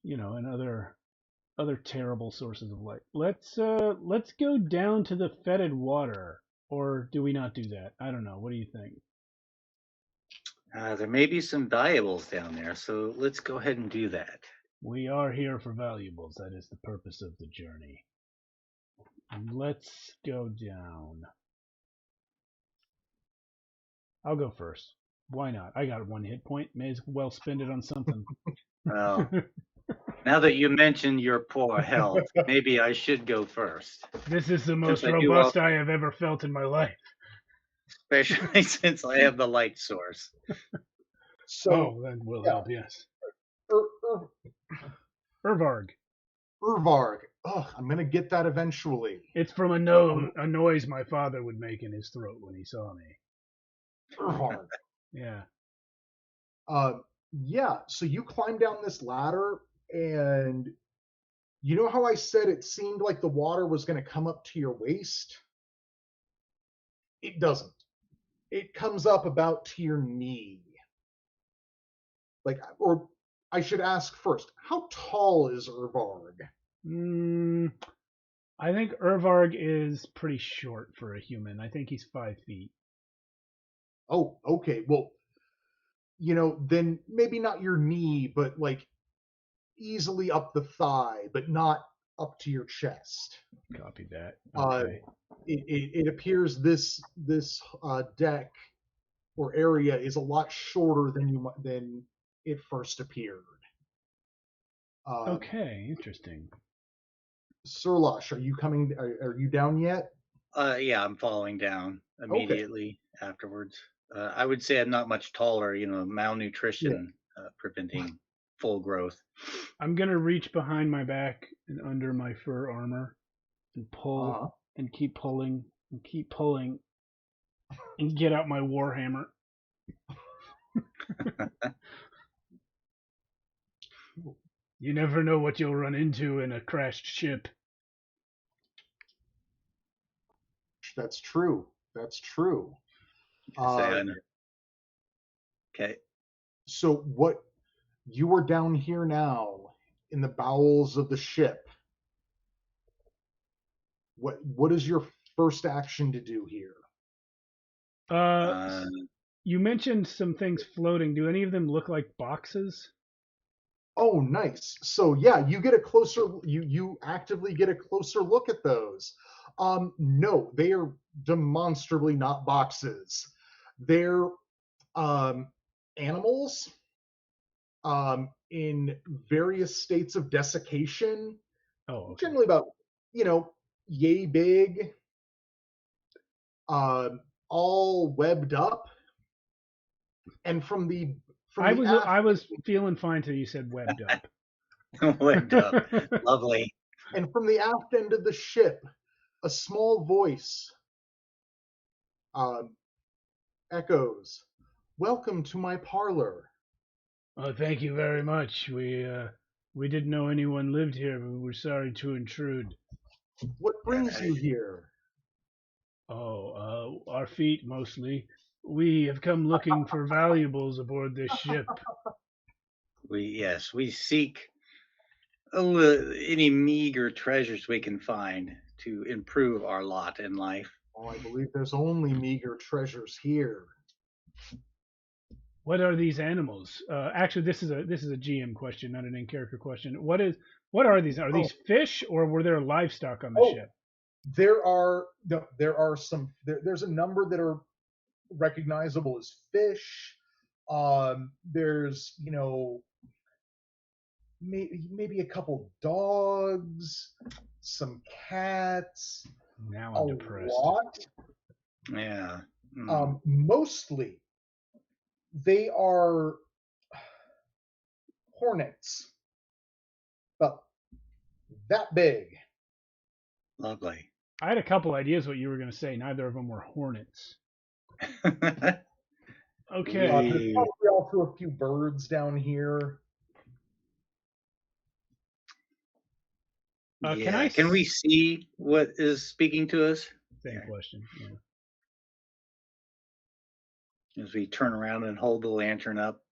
And other terrible sources of light. Let's go down to the fetid water, or do we not do that? I don't know. What do you think? There may be some valuables down there, so let's go ahead and do that. We are here for valuables. That is the purpose of the journey. And let's go down. I'll go first. Why not? I got 1 hit point. May as well spend it on something. Well, now that you mentioned your poor health, maybe I should go first. This is the Since most I do robust offer, I have ever felt in my life. especially since I have the light source. So, that will yeah. help, yes. Ur- Urvarg. Urvarg. Oh, I'm going to get that eventually. It's from a noise my father would make in his throat when he saw me. Urvarg. Yeah. Yeah, so you climb down this ladder, and you know how I said it seemed like the water was going to come up to your waist? It doesn't. It comes up about to your knee. Or I should ask first, how tall is Urvarg? I think Urvarg is pretty short for a human. I think he's 5 feet. Oh, okay. Well, then maybe not your knee, but easily up the thigh, but not up to your chest. Copy that. Okay. It appears this deck or area is a lot shorter than it first appeared. Okay, interesting. Sirlosh, are you coming? Are you down yet? Yeah, I'm falling down immediately afterwards. I would say I'm not much taller, malnutrition preventing full growth. I'm going to reach behind my back and under my fur armor and pull and keep pulling and keep pulling and get out my warhammer. You never know what you'll run into in a crashed ship. That's true. That's true. Okay. So what you are down here now in the bowels of the ship. What is your first action to do here? You mentioned some things floating. Do any of them look like boxes? Oh, nice. So yeah, you get a closer. You actively get a closer look at those. No, they are demonstrably not boxes. They're animals in various states of desiccation. Oh, okay. Generally about yay big, all webbed up, and I was feeling fine till you said webbed up. Webbed up, lovely. And from the aft end of the ship, a small voice echoes, "Welcome to my parlor." Oh, thank you very much. We didn't know anyone lived here, but we're sorry to intrude. What brings you here? Oh, our feet mostly. We have come looking for valuables aboard this ship. We seek any meager treasures we can find to improve our lot in life. Oh, I believe there's only meager treasures here. What are these animals? Actually, this is a GM question, not an in-character question. What are these? Are these fish, or were there livestock on the ship? There are some. There's a number that are recognizable as fish. There's maybe a couple dogs, some cats. Now I'm depressed. Lot. Yeah. Mostly They are hornets, about that big. Lovely. I had a couple ideas what you were going to say. Neither of them were hornets. Okay. There's probably also a few birds down here. Can we see what is speaking to us? Same question. Yeah. As we turn around and hold the lantern up.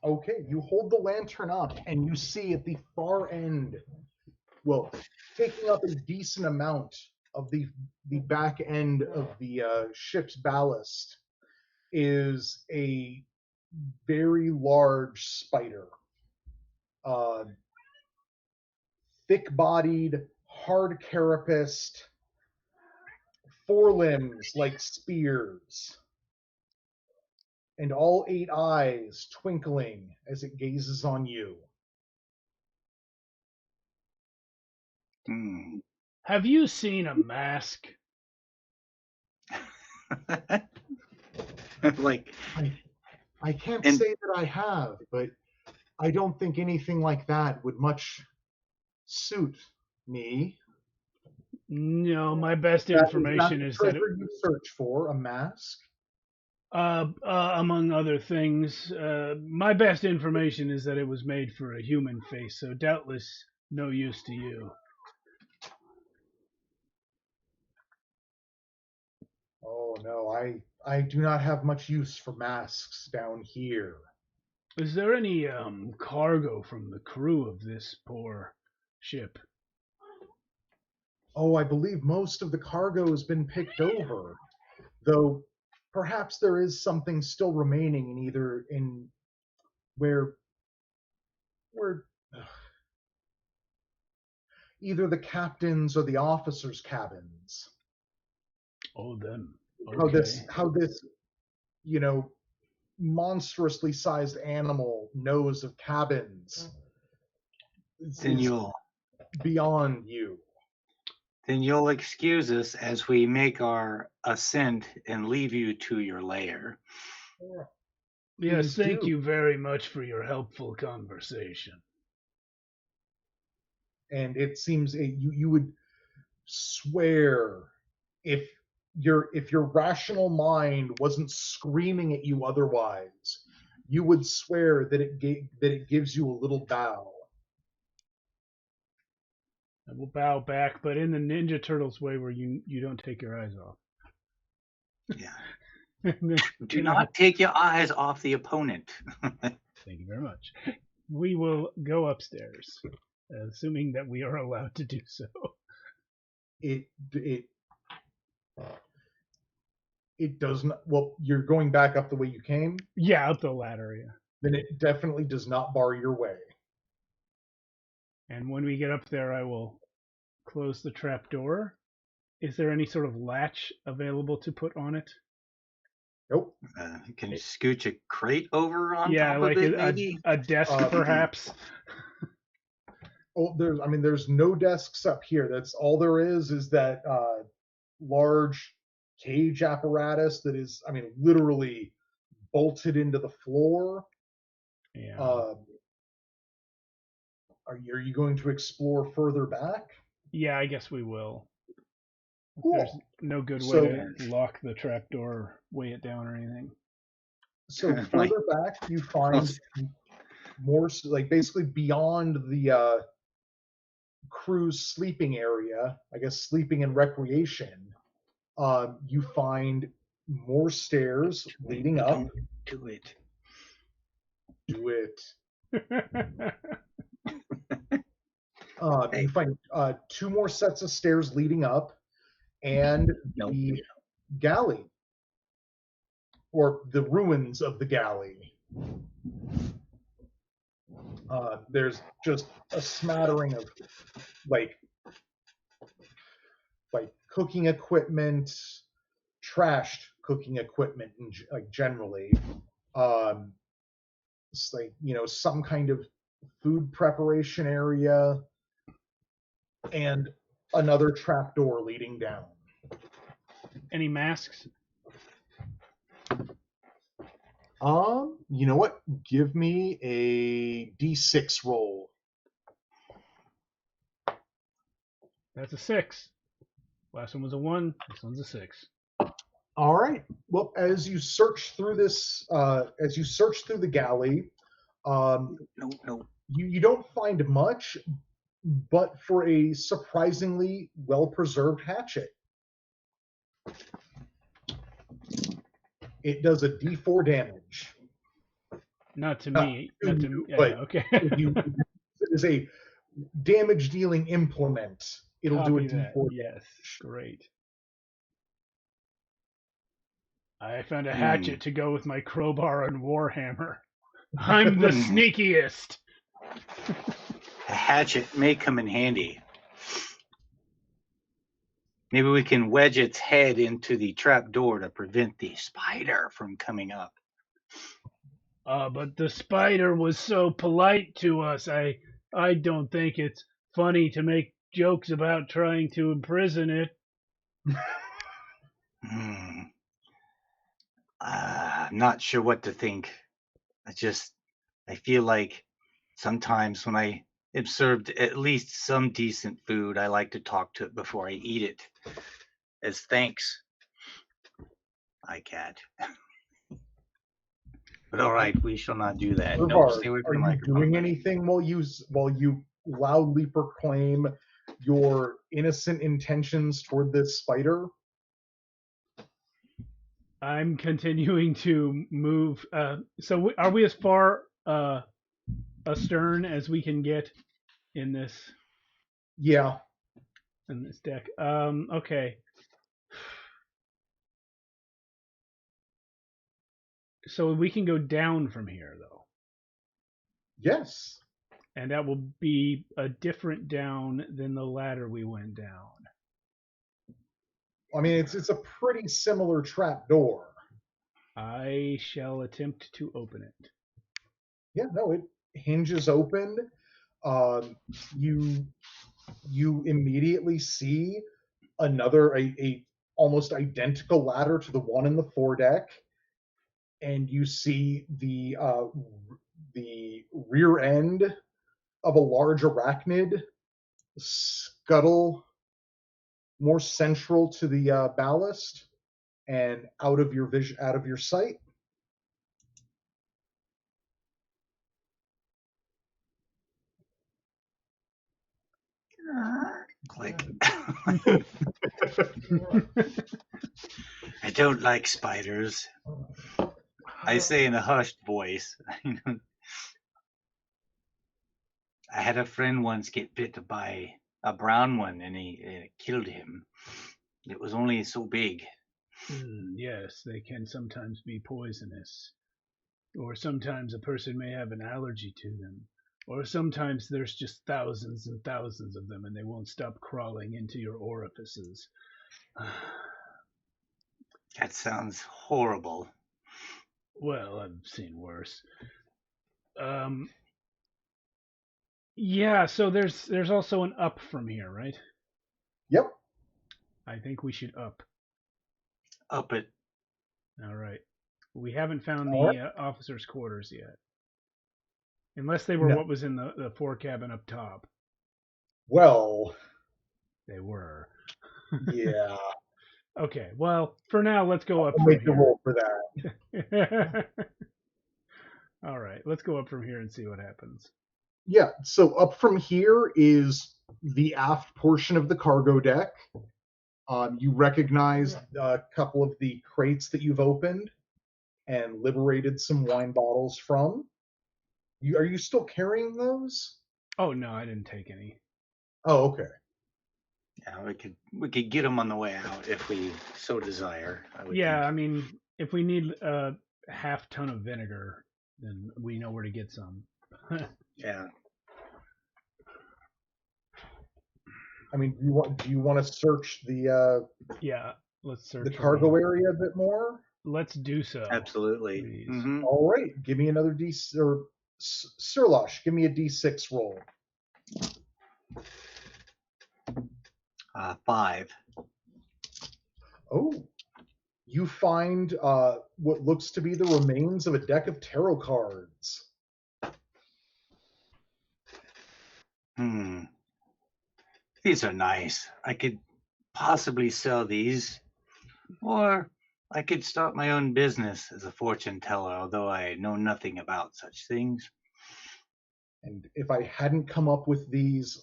Okay, you hold the lantern up and you see at the far end, well, taking up a decent amount of the back end of the ship's ballast is a very large spider. Thick-bodied, hard-carapaced, forelimbs like spears, and all 8 eyes twinkling as it gazes on you. Have you seen a mask? Like, I can't say that I have, but I don't think anything like that would much suit me. No, my best information is that you search for a mask. Among other things, my best information is that it was made for a human face, so doubtless no use to you. Oh no, I do not have much use for masks down here. Is there any cargo from the crew of this poor ship? Oh, I believe most of the cargo has been picked over, though perhaps there is something still remaining in where either the captain's or the officers' cabins. Oh, them. Okay. How this, monstrously sized animal knows of cabins. Then you'll beyond you. Then you'll excuse us as we make our ascent and leave you to your lair. Yes, thank you very much for your helpful conversation. And it seems you would swear if your rational mind wasn't screaming at you otherwise, you would swear that it gives you a little bow. I will bow back, but in the Ninja Turtles way, where you don't take your eyes off. Yeah. Do not take your eyes off the opponent. Thank you very much. We will go upstairs, assuming that we are allowed to do so. It does not. Well, you're going back up the way you came? Yeah, up the ladder, yeah. Then it definitely does not bar your way. And when we get up there, I will close the trap door. Is there any sort of latch available to put on it? Nope. Can you scooch a crate over on top like of it, maybe? a desk, perhaps? Oh, there's no desks up here. That's all there is that large cage apparatus that is, literally bolted into the floor. Yeah. Are you going to explore further back? Yeah, I guess we will. Cool. There's no good way to lock the trapdoor or weigh it down or anything. So further back, you find more, basically beyond the crew's sleeping area, I guess sleeping and recreation, you find more stairs leading up. Do it. Do it. You find 2 more sets of stairs leading up, and the galley, or the ruins of the galley. There's just a smattering of like cooking equipment, trashed cooking equipment, generally. It's some kind of food preparation area, and another trapdoor leading down. Any masks? You know what? Give me a D6 roll. That's a 6. Last one was a 1. This one's a 6. All right. Well, as you search through the galley, No. you don't find much, but for a surprisingly well-preserved hatchet. It does a D4 damage. Not to me. To Not to you, me. Yeah, but okay. it is a damage-dealing implement. It'll do a Copy that. D4 Yes. damage. Great. I found a Hmm. hatchet to go with my crowbar and warhammer. I'm the sneakiest. A hatchet may come in handy. Maybe we can wedge its head into the trap door to prevent the spider from coming up. But the spider was so polite to us. I don't think it's funny to make jokes about trying to imprison it. I'm not sure what to think. I feel like sometimes when I am served at least some decent food, I like to talk to it before I eat it. As thanks, I can't. But all right, we shall not do that. No, Rivard, stay away are from the you microphone. doing anything while you loudly proclaim your innocent intentions toward this spider? I'm continuing to move. So are we as far astern as we can get in this Yeah. deck? Okay. So we can go down from here though, Yes. and that will be a different down than the ladder we went down. I mean, it's a pretty similar trap door. I shall attempt to open it. Yeah, no, it hinges open. You immediately see another a almost identical ladder to the one in the foredeck, and you see the rear end of a large arachnid scuttle more central to the ballast and out of your sight. Click. I don't like spiders. I say in a hushed voice. I had a friend once get bit by a brown one, and it killed him. It was only so big. Yes, they can sometimes be poisonous. Or sometimes a person may have an allergy to them. Or sometimes there's just thousands and thousands of them and they won't stop crawling into your orifices. That sounds horrible. Well, I've seen worse. Yeah, so there's also an up from here, right? Yep. I think we should up. Up it. All right. We haven't found All the officers' quarters yet. Unless they were No. what was in the forecabin up top. Well, They were. yeah. Okay, well, for now, let's go up I'll from make the here. roll for that. All right, let's go up from here and see what happens. Yeah, so up from here is the aft portion of the cargo deck. You recognize a couple of the crates that you've opened and liberated some wine bottles from. Are you still carrying those? Oh no, I didn't take any. Oh, okay. Yeah, we could get them on the way out if we so desire. Yeah, I mean, if we need a half ton of vinegar, then we know where to get some. Yeah. I mean, do you want to search the Yeah, let's search the cargo area a bit more? Let's do so. Absolutely. Mm-hmm. All right, give me another Sirlosh, give me a D6 roll. 5. Oh, you find what looks to be the remains of a deck of tarot cards. These are nice. I could possibly sell these, or I could start my own business as a fortune teller, although I know nothing about such things. And if I hadn't come up with this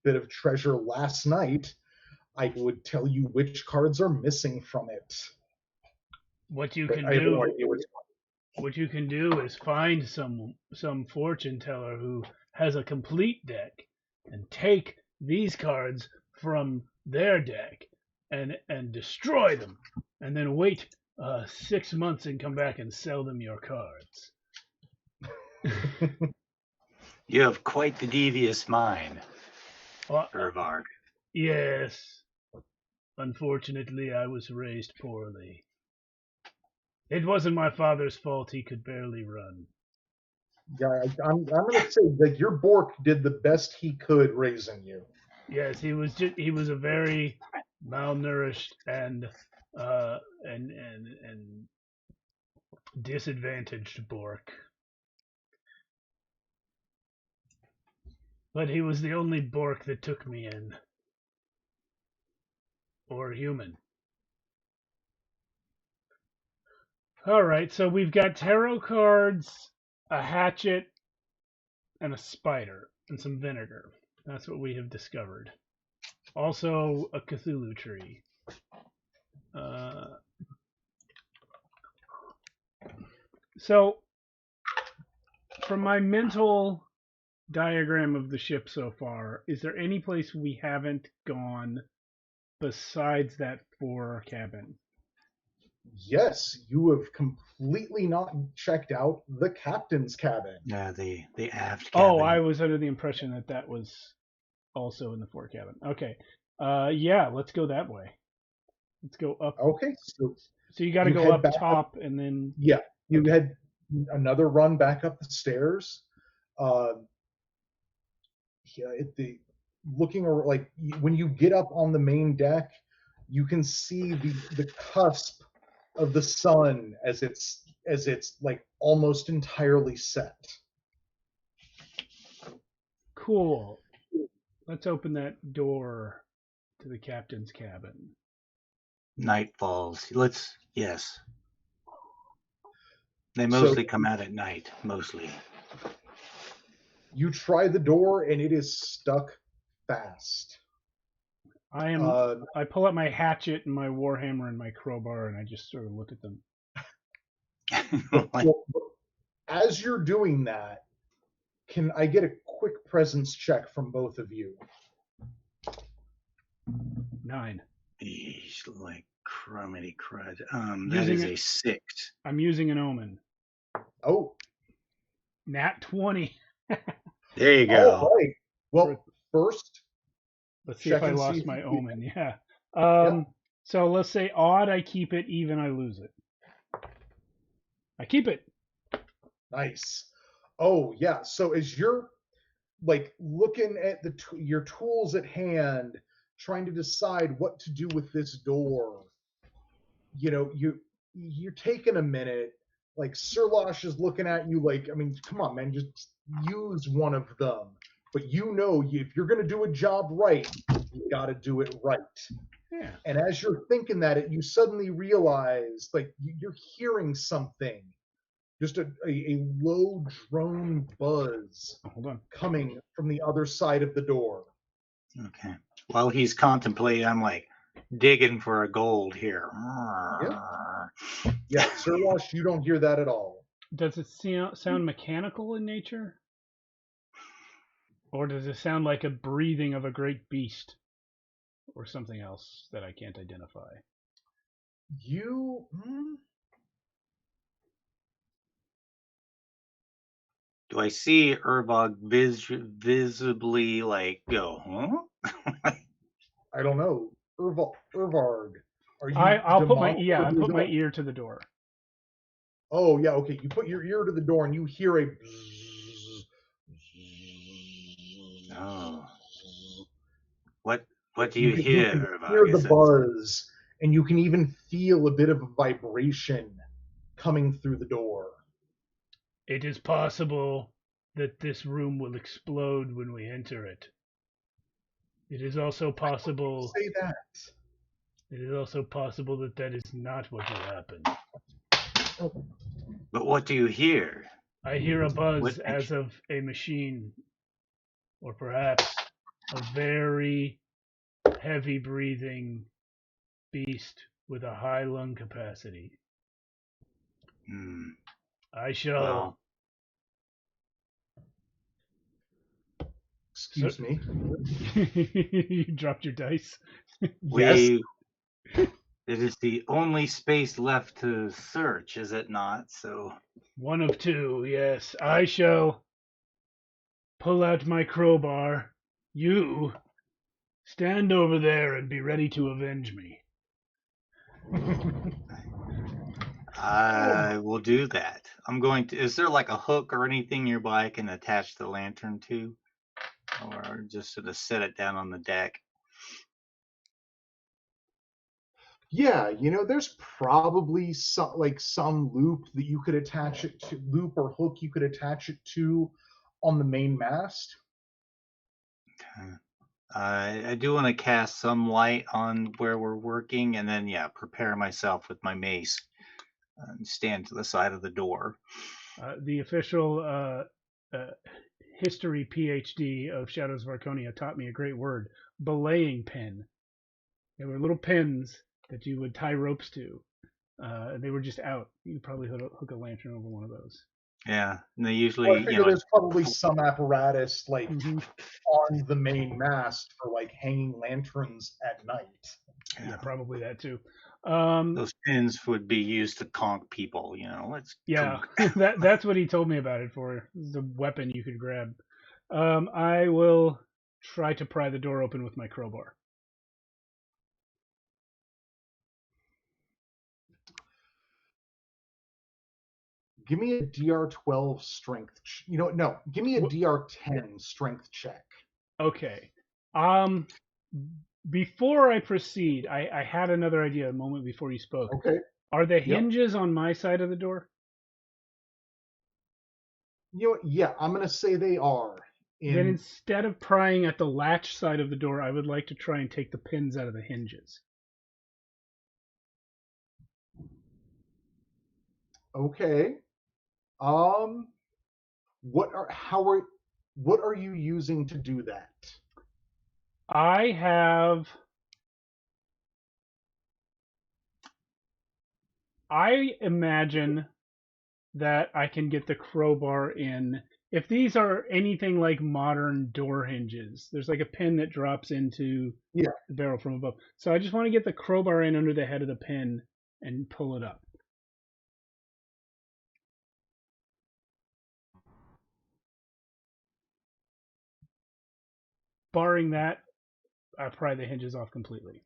bit of treasure last night, I would tell you which cards are missing from it. What you But can I have no do, idea which. what you can do is find some fortune teller who has a complete deck and take these cards from their deck and destroy them, and then wait 6 months and come back and sell them your cards. You have quite the devious mind, Well, Urvarg. yes. Unfortunately, I was raised poorly. It wasn't my father's fault. He could barely run. Yeah, I'm going to say that your Bork did the best he could raising you. Yes, he was a very malnourished and disadvantaged Bork. But he was the only Bork that took me in. Or human. Alright, so we've got tarot cards, a hatchet, and a spider, and some vinegar. That's what we have discovered. Also, a Cthulhu tree. So, from my mental diagram of the ship so far, is there any place we haven't gone besides that fore cabin? Yes, you have completely not checked out the captain's cabin. The aft cabin. Oh, I was under the impression that that was also in the fore cabin. Okay. Yeah, let's go that way. Let's go up. Okay, So you got to go up top and then. Yeah, you had another run back up the stairs. Looking over, like when you get up on the main deck, you can see the cusp of the sun as it's like almost entirely set. Cool. Let's open that door to the captain's cabin. Night falls. Yes. They mostly come out at night, mostly. You try the door and it is stuck fast. I pull out my hatchet and my warhammer and my crowbar and I just sort of look at them. As you're doing that, can I get a quick presence check from both of you? 9. Eesh, like crummity crud. That is a 6. I'm using an omen. Oh. Nat 20. There you go. All right. Well, first, let's see if I lost my omen. Yeah. So let's say odd, I keep it. Even, I lose it. I keep it. Nice. Oh yeah. So as you're like looking at your tools at hand, trying to decide what to do with this door, you're taking a minute. Like Sirlosh is looking at you like, I mean, come on, man, just use one of them. But if you're going to do a job right, you got to do it right. Yeah. And as you're thinking that, you suddenly realize, like, you're hearing something. Just a low drone buzz coming from the other side of the door. Okay. While he's contemplating, I'm like digging for a gold here. Yeah, Sirlosh, you don't hear that at all. Does it sound mechanical in nature? Or does it sound like a breathing of a great beast? Or something else that I can't identify? Do I see Urvarg visibly like go, huh? I don't know. Urvarg, are you I'll put my ear to the door. Oh yeah, okay. You put your ear to the door and you hear a bzzz. Oh. What do you hear, Urvarg? You hear the buzz, and you can even feel a bit of a vibration coming through the door. It is possible that this room will explode when we enter it. It is also possible. Say that. It is also possible that that is not what will happen. But what do you hear? I hear a buzz What as of a machine, or perhaps a very heavy breathing beast with a high lung capacity. Hmm. I shall. Well, Excuse me. You dropped your dice. Yes. It is the only space left to search, is it not? So One of two, yes. I shall pull out my crowbar. You stand over there and be ready to avenge me. I will do that. I'm going to. Is there like a hook or anything nearby I can attach the lantern to, or just sort of set it down on the deck? Yeah, there's probably some loop that you could attach it to, loop or hook you could attach it to on the main mast. Okay. I do want to cast some light on where we're working, and then prepare myself with my mace and stand to the side of the door. The official history PhD of Shadows of Arconia taught me a great word: belaying pin. They were little pins that you would tie ropes to. They were just out. You could probably hook a lantern over one of those. Yeah, and they Well, I usually, figure there's probably some apparatus on the main mast for hanging lanterns at night. Yeah, probably that too. Those pins would be used to conk people. Let's that's what he told me about it for. The weapon you could grab. I will try to pry the door open with my crowbar. Give me a DR12 strength. No, give me a DR10 strength check. Okay. Before I proceed, I had another idea a moment before you spoke. Okay. Are the hinges on my side of the door? Yeah, I'm going to say they are. Then instead of prying at the latch side of the door, I would like to try and take the pins out of the hinges. Okay. What are you using to do that? I imagine that I can get the crowbar in. If these are anything like modern door hinges, there's like a pin that drops into the barrel from above. So I just want to get the crowbar in under the head of the pin and pull it up. Barring that, I pry the hinges off completely.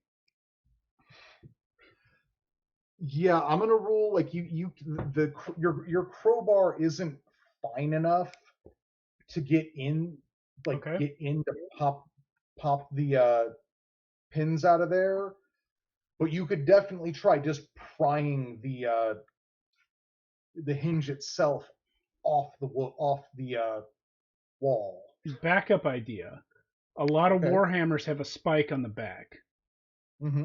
Yeah, I'm gonna rule your crowbar isn't fine enough to get in, get in to pop the pins out of there, but you could definitely try just prying the hinge itself off the wall. Backup idea. A lot of Warhammers have a spike on the back. Mm-hmm.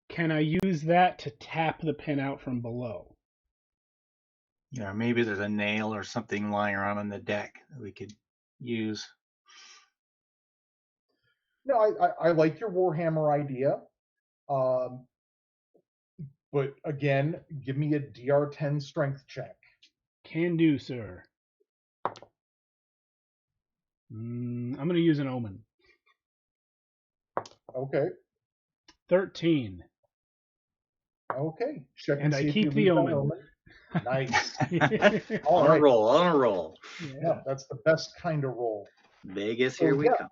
Can I use that to tap the pin out from below? Yeah, maybe there's a nail or something lying around on the deck that we could use. No, I like your Warhammer idea. But again, give me a DR10 strength check. Can do, sir. I'm going to use an omen. Okay. 13. Okay. Check and see I if keep you the lose omen. That omen. Nice. On a roll. Yeah, that's the best kind of roll. Vegas, here we come.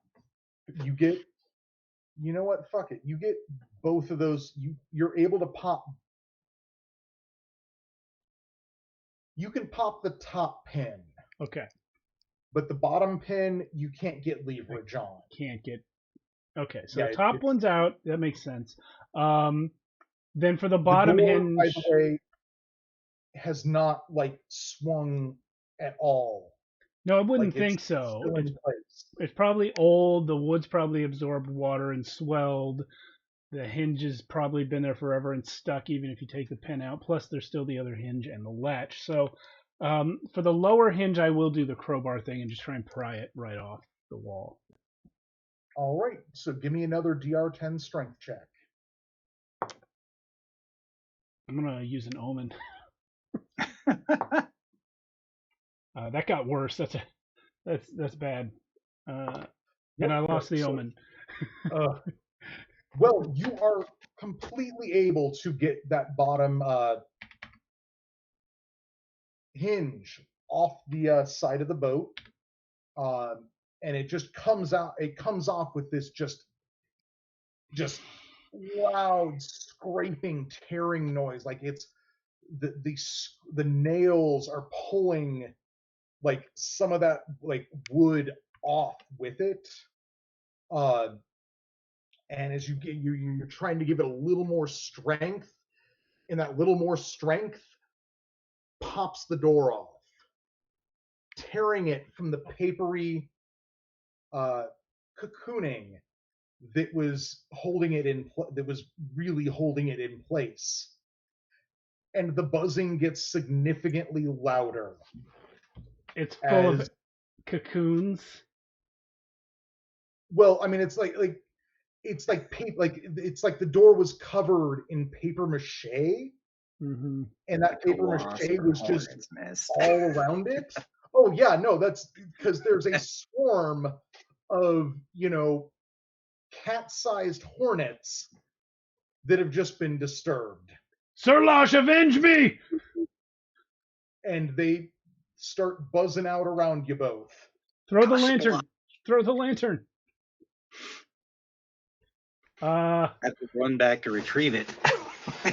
You get, you know what? Fuck it. You get both of those. You're able to pop. You can pop the top pin. Okay. But the bottom pin, you can't get leverage on. Can't get. Okay, so the top one's out. That makes sense. Then for the The bottom door, hinge, by the way, has not like swung at all. no, I wouldn't Like think it's so. still in place. It's probably old. The wood's probably absorbed water and swelled. The hinge has probably been there forever and stuck, even if you take the pin out. Plus, there's still the other hinge and the latch. So, for the lower hinge, I will do the crowbar thing and just try and pry it right off the wall. All right, so give me another DR10 strength check. I'm gonna use an omen. That got worse. That's bad. And I lost the omen. Well, you are completely able to get that bottom hinge off the side of the boat, and it just comes out. It comes off with this just loud scraping, tearing noise. Like it's the nails are pulling like some of that like wood off with it. And as you get you're trying to give it a little more strength, and that little more strength pops the door off, tearing it from the papery cocooning that was holding it that was really holding it in place. And the buzzing gets significantly louder. It's full of as cocoons. well, I mean, it's like paper, like it's like the door was covered in paper mache, Mm-hmm. and that paper mache was just nest. all around it. Oh yeah, no, that's because there's a swarm of cat-sized hornets that have just been disturbed, Sir Losh, avenge me! and they start buzzing out around you both. Throw the lantern. Throw the lantern. I have to run back to retrieve it.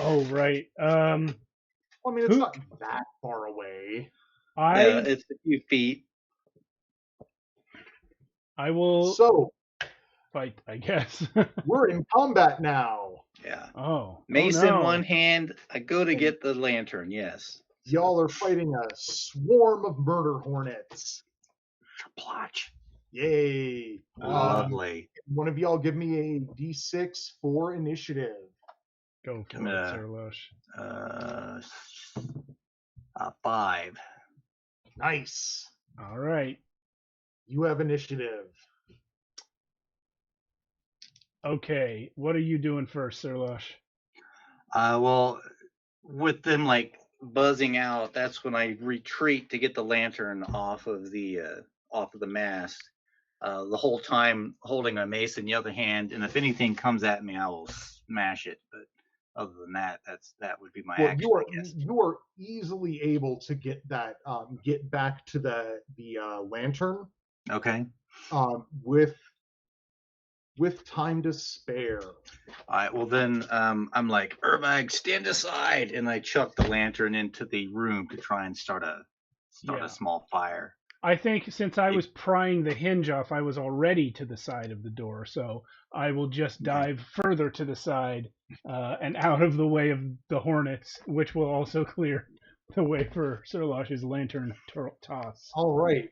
Oh right. I mean, it's not that far away. It's a few feet. I will So fight, I guess. we're in combat now. Yeah. Oh. Mace no. in one hand. I go to get the lantern. Yes. Y'all are fighting a swarm of murder hornets. Plotch. Yay. Lovely. One of y'all give me a D6 for initiative. Go for it, Sir Losh. 5. Nice. All right. You have initiative. Okay. What are you doing first, Sir Losh? Well, with them like buzzing out, that's when I retreat to get the lantern off of the mast. The whole time holding a mace in the other hand, and if anything comes at me, I will smash it. But other than that, that would be my action. You are easily able to get that get back to the lantern. Okay. With time to spare. All right. Well, then I'm like, Urbag, stand aside, and I chuck the lantern into the room to try and start a small fire. I think since I was prying the hinge off, I was already to the side of the door, so I will just dive further to the side and out of the way of the hornets, which will also clear the way for Sir Losh's lantern toss. All right.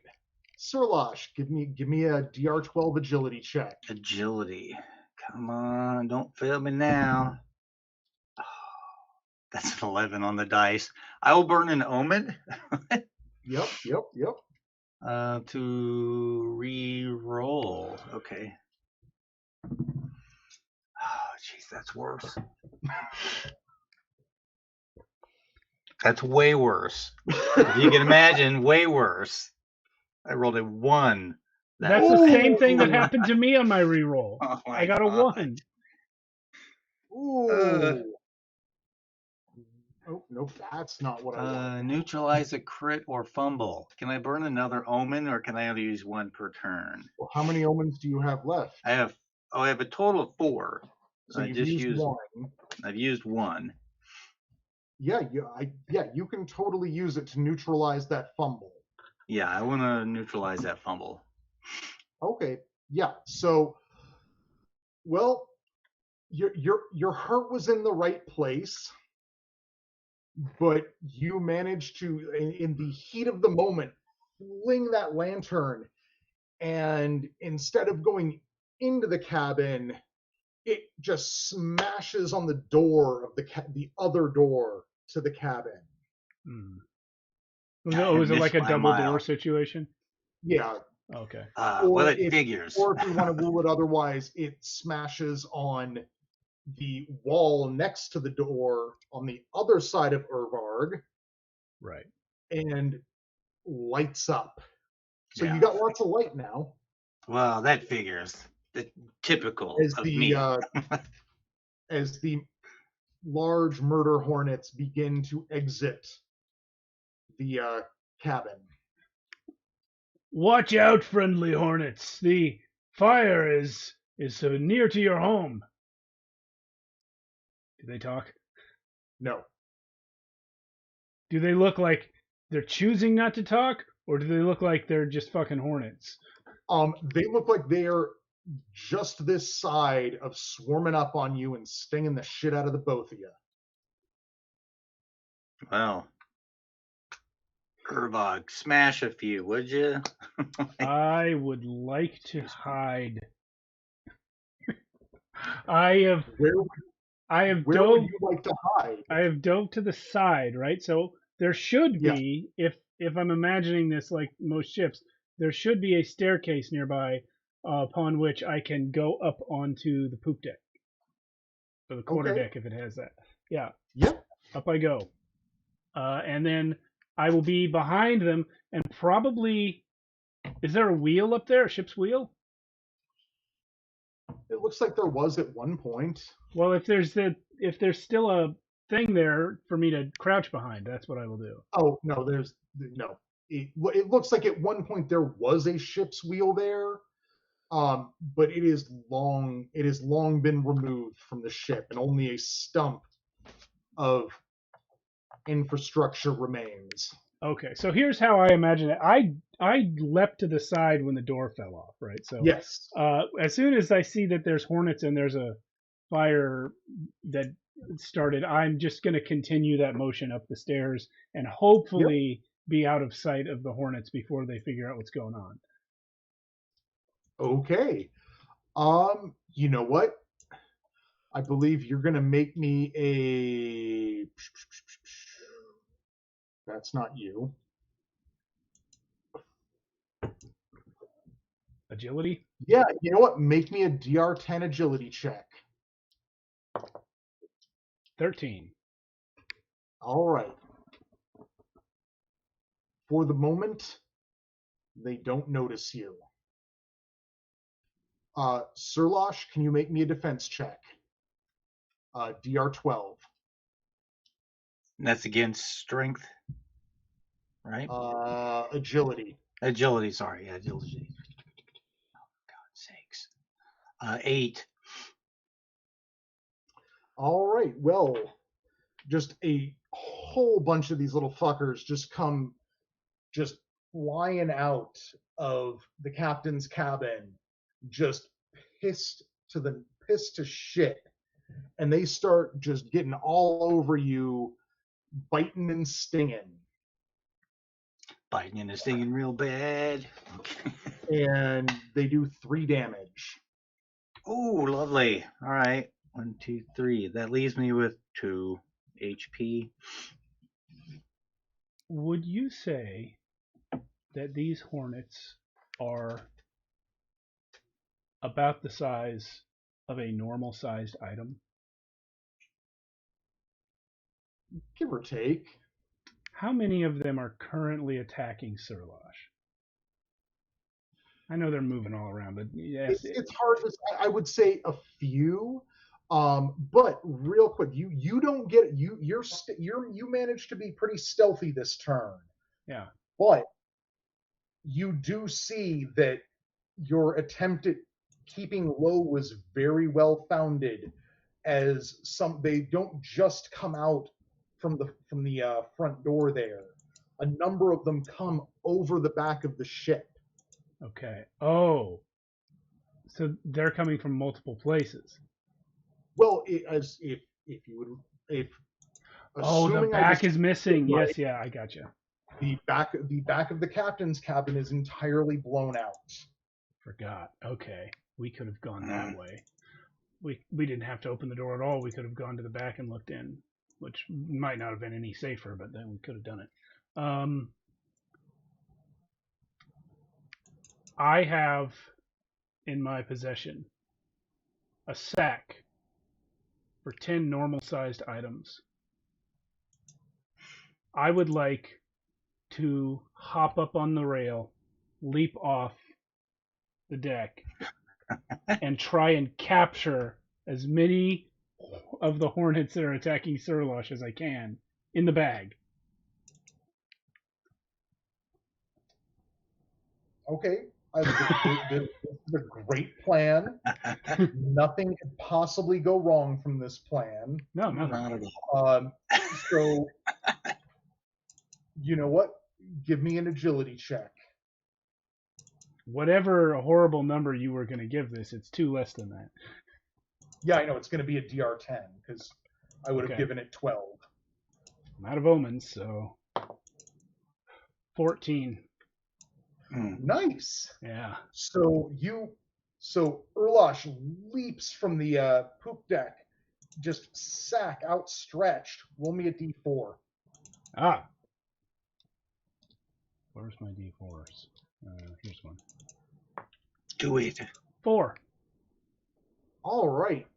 Sir Losh, give me a DR12 agility check. Agility. Come on, don't fail me now. Oh, that's an 11 on the dice. I will burn an omen. Yep. To re-roll. Okay. Oh, jeez, that's worse. That's way worse. If you can imagine, way worse. I rolled a 1. That's the same thing that happened to me on my reroll. Oh my I got a 1. Ooh. Oh, nope, that's not what I want. Neutralize a crit or fumble. Can I burn another omen, or can I only use 1 per turn? Well, how many omens do you have left? I have a total of 4. So I you've just used 1. I've used 1. Yeah, you can totally use it to neutralize that fumble. Yeah, I want to neutralize that fumble. Okay, yeah. So, well, your heart was in the right place, but you managed to, in the heat of the moment, fling that lantern, and instead of going into the cabin, it just smashes on the door of the other door to the cabin. Hmm. I Was it like missed a by double door mile. situation? Yeah. Okay. Well, Or it if figures. or if you want to rule it otherwise, it smashes on the wall next to the door on the other side of Urvarg Right. and lights up. So you Yeah. got lots of light now Well, that figures. The typical as of the me. as the large murder hornets begin to exit the cabin. Watch out, friendly hornets. The fire is so near to your home. Do they talk? No. Do they look like they're choosing not to talk, or do they look like they're just fucking hornets? They look like they're just this side of swarming up on you and stinging the shit out of the both of you. Well, Urvog, smash a few, would you? I would like to hide. I have Where would dove you like to hide? I have dove to the side, right? So there should Yeah. be, if I'm imagining this like most ships, there should be a staircase nearby upon which I can go up onto the poop deck or the quarter Okay. deck if it has that. Yeah, Yep. up I go, and then I will be behind them and probably. Is there a wheel up there? A ship's wheel? It looks like there was at one point. Well, if there's still a thing there for me to crouch behind, that's what I will do. Oh no, there's no. It looks like at one point there was a ship's wheel there, but it is long. It has long been removed from the ship, and only a stump of infrastructure remains. Okay, so here's how I imagine it. I leapt to the side when the door fell off, right? So Yes. as soon as I see that there's hornets and there's a fire that started, I'm just going to continue that motion up the stairs and hopefully be out of sight of the hornets before they figure out what's going on. Okay. You know what? I believe you're gonna make me a. That's not you. Agility? Yeah, you know what? Make me a DR10 agility check. 13. All right. For the moment, they don't notice you. Sirlosh, can you make me a defense check? DR12. That's against strength, right? Agility. Agility, sorry. Yeah, agility. Oh, God's sakes. 8. All right. Well, just a whole bunch of these little fuckers just come just flying out of the captain's cabin, just pissed to shit, and they start just getting all over you, biting and stinging. Biting and stinging real bad. Okay. And they do 3 damage. Oh, lovely. All right. 1, 2, 3. That leaves me with 2 HP. Would you say that these hornets are about the size of a normal sized item? Give or take. How many of them are currently attacking Sirlosh? I know they're moving all around, but yes, It's hard to say. I would say a few. But real quick, you don't get you managed to be pretty stealthy this turn. yeah. But you do see that your attempt at keeping low was very well founded, as they don't just come out from the front door there. A number of them come over the back of the ship. Okay. Oh, so they're coming from multiple places. Well, as if you would, if Oh, the assuming I back is described missing. it right, Yes, yeah, I gotcha. the back of the captain's cabin is entirely blown out. Forgot. Okay, we could have gone that Mm. way. We didn't have to open the door at all. We could have gone to the back and looked in, which might not have been any safer, but then we could have done it. I have in my possession a sack for 10 normal sized items. I would like to hop up on the rail, leap off the deck, and try and capture as many of the hornets that are attacking Sirlosh as I can in the bag. Okay, this is a great plan. Nothing could possibly go wrong from this plan. No, nothing. Not at all. So, you know what? Give me an agility check. Whatever horrible number you were going to give this, it's 2 less than that. Yeah, I know it's going to be a DR10 because I would have Okay. given it 12. I'm out of omens, so 14. Nice. Yeah. So Erlosh leaps from the poop deck, just sack outstretched. Roll me a d4. Ah. Where's my d4s? Here's one. Do it. 4. All right.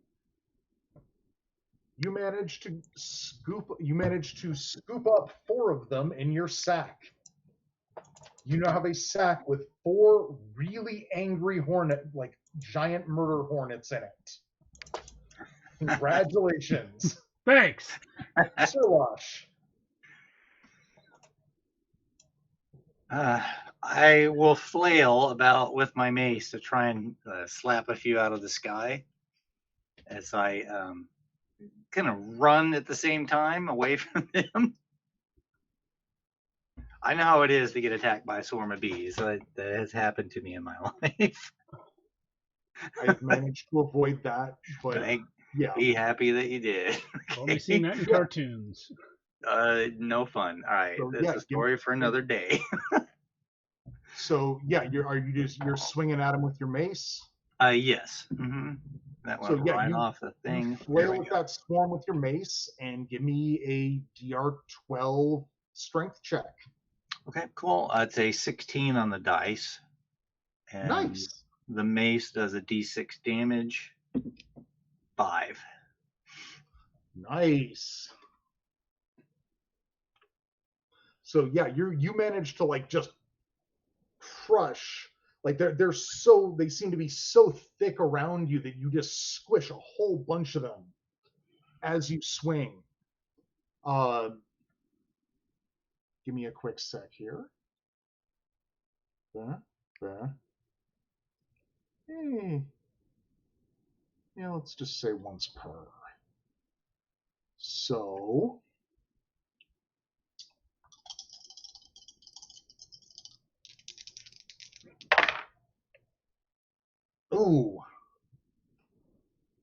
You managed to scoop up 4 of them in your sack. You now have a sack with 4 really angry giant murder hornets in it. Congratulations. Thanks. Sirlosh. I will flail about with my mace to try and slap a few out of the sky as I kind of run at the same time away from them. I know how it is to get attacked by a swarm of bees. That has happened to me in my life. I've managed to avoid that, but yeah. Be happy that you did. Only seen that in cartoons. No fun. All right, So, that's a story for another day. So yeah, you're swinging at him with your mace. Yes. Mm-hmm. That went right off the thing. You flail with that swarm with your mace and give me a DR12 strength check. Okay, cool. It's a 16 on the dice. And nice. The mace does a d6 damage. 5. Nice. So yeah, you managed to just crush. They seem to be so thick around you that you just squish a whole bunch of them as you swing. Give me a quick sec here. Hey. Yeah, let's just say once per. So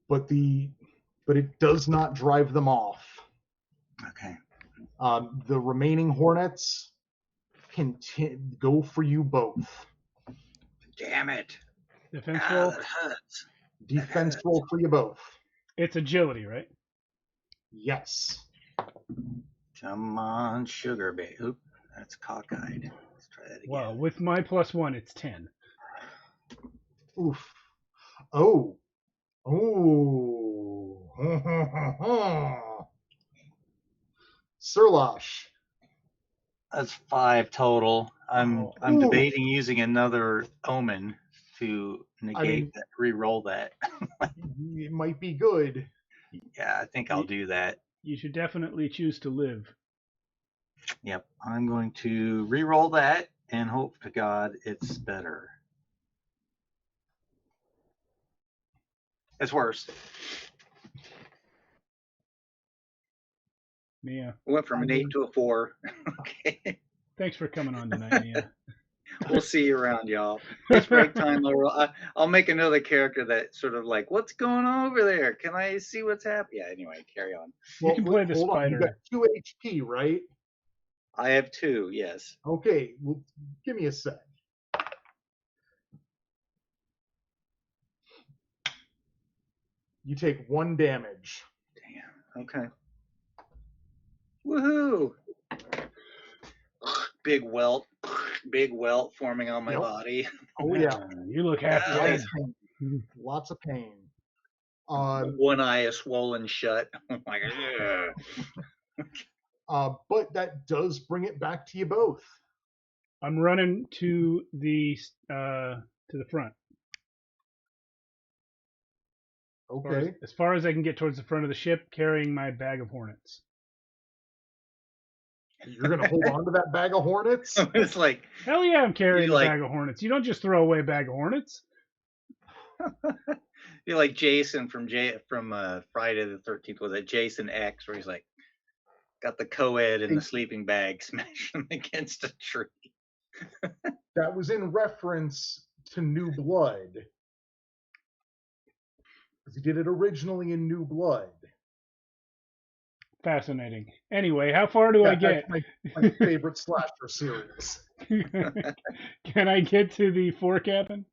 but it does not drive them off. Okay. The remaining hornets can go for you both. Damn it. Defense roll? That hurts. Defense roll for you both. It's agility, right? Yes. Come on, sugar baby. Oop, that's cockeyed. Let's try that again. Well, with my +1, it's 10. Oof. Oh. Sirlosh. That's 5 total. I'm debating using another omen to negate that, re-roll that. It might be good. Yeah, I think I'll do that. You should definitely choose to live. Yep, I'm going to re-roll that and hope to God it's better. It's worse. Mia. Went from an 8 to a 4. Okay. Thanks for coming on tonight, Mia. We'll see you around, y'all. It's break time. I'll make another character that sort of like, what's going on over there? Can I see what's happening? Yeah. Anyway, carry on. You can play the hold on. You got spider. 2 HP, right? I have 2. Yes. Okay, well, give me a sec. You take 1 damage. Damn. Okay. Woohoo! Big welt forming on my Yep. body. Oh yeah, You look happy. Yeah. lots of pain. Lots of pain. One eye is swollen shut. Oh my god. But that does bring it back to you both. I'm running to the front. Okay. As far as I can get towards the front of the ship, carrying my bag of hornets. You're gonna hold on to that bag of hornets? It's like, Hell yeah, I'm carrying a like- bag of hornets. You don't just throw away a bag of hornets. you're like Jason from Friday the 13th. Was it Jason X, where he's like got the co-ed in the sleeping bag, smashing against a tree. That was in reference to New Blood. Because he did it originally in New Blood. Fascinating. Anyway, how far do I get? That's my favorite slasher series. Can I get to the forecabin?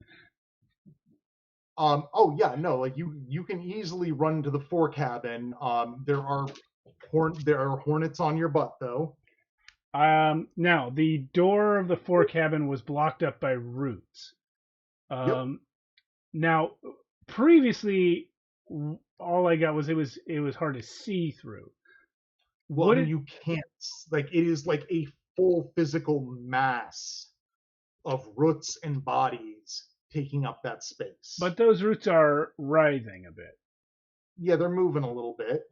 Oh yeah, no, like you can easily run to the forecabin. There are hornets on your butt though. Now the door of the forecabin was blocked up by roots. Yep. Now previously all I got was it was hard to see through. Well, you can't, like, it is like a full physical mass of roots and bodies taking up that space. But those roots are writhing a bit. Yeah, they're moving a little bit.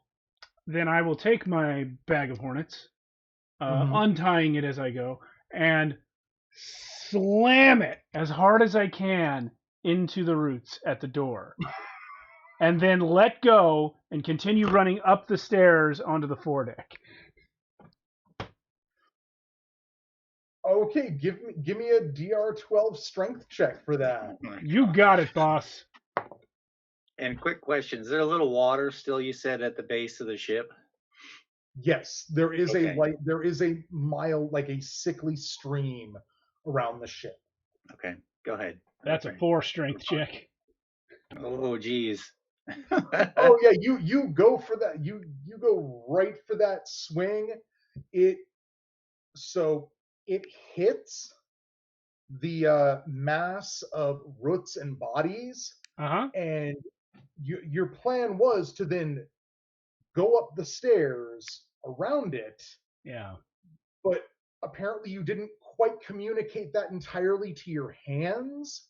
Then I will take my bag of hornets, untying it as I go, and slam it as hard as I can into the roots at the door. And then let go and continue running up the stairs onto the foredeck. Okay, give me a DR12 strength check for that. You got it, boss. And quick question: is there a little water still? You said at the base of the ship. Yes, there is Okay. there is a mild, like a sickly stream around the ship. Okay, go ahead. That's a 4 strength check. Oh, geez. Oh yeah, you go for that. You go right for that swing. It hits the mass of roots and bodies, and your plan was to then go up the stairs around it. Yeah. But apparently you didn't quite communicate that entirely to your hands,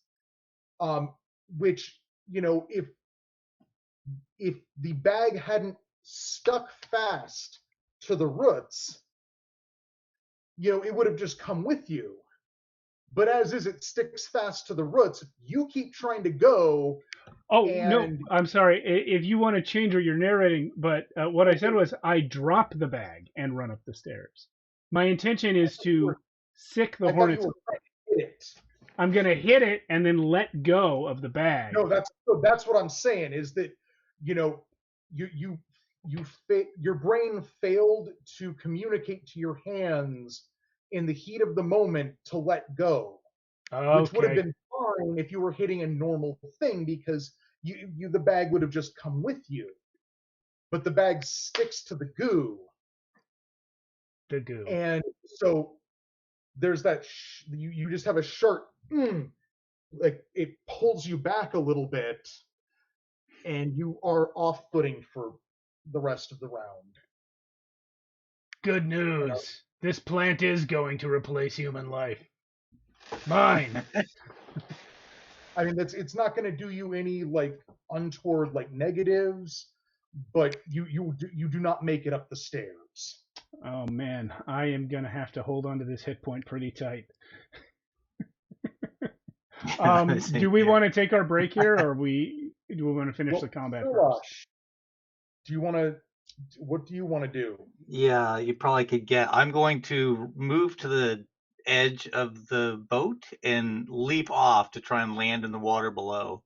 which, if the bag hadn't stuck fast to the roots, it would have just come with you. But as is, it sticks fast to the roots. You keep trying to go. Oh, no, I'm sorry. If you want to change what you're narrating, but what I said was I drop the bag and run up the stairs. My intention is to sick the hornets. I'm going to hit it and then let go of the bag. No, that's what I'm saying, is that, your brain failed to communicate to your hands in the heat of the moment to let go, which would have been fine if you were hitting a normal thing, because the bag would have just come with you. But the bag sticks to the goo. The goo. And so there's that, you just have a sharp, like it pulls you back a little bit, and you are off-footing for the rest of the round. Good news. This plant is going to replace human life. Mine. I mean, it's not going to do you any like untoward like negatives, but you do not make it up the stairs. Oh man, I am going to have to hold on to this hit point pretty tight. Do we want to take our break here, or do we want to finish the combat first? What do you want to do? Yeah, you probably could get. I'm going to move to the edge of the boat and leap off to try and land in the water below.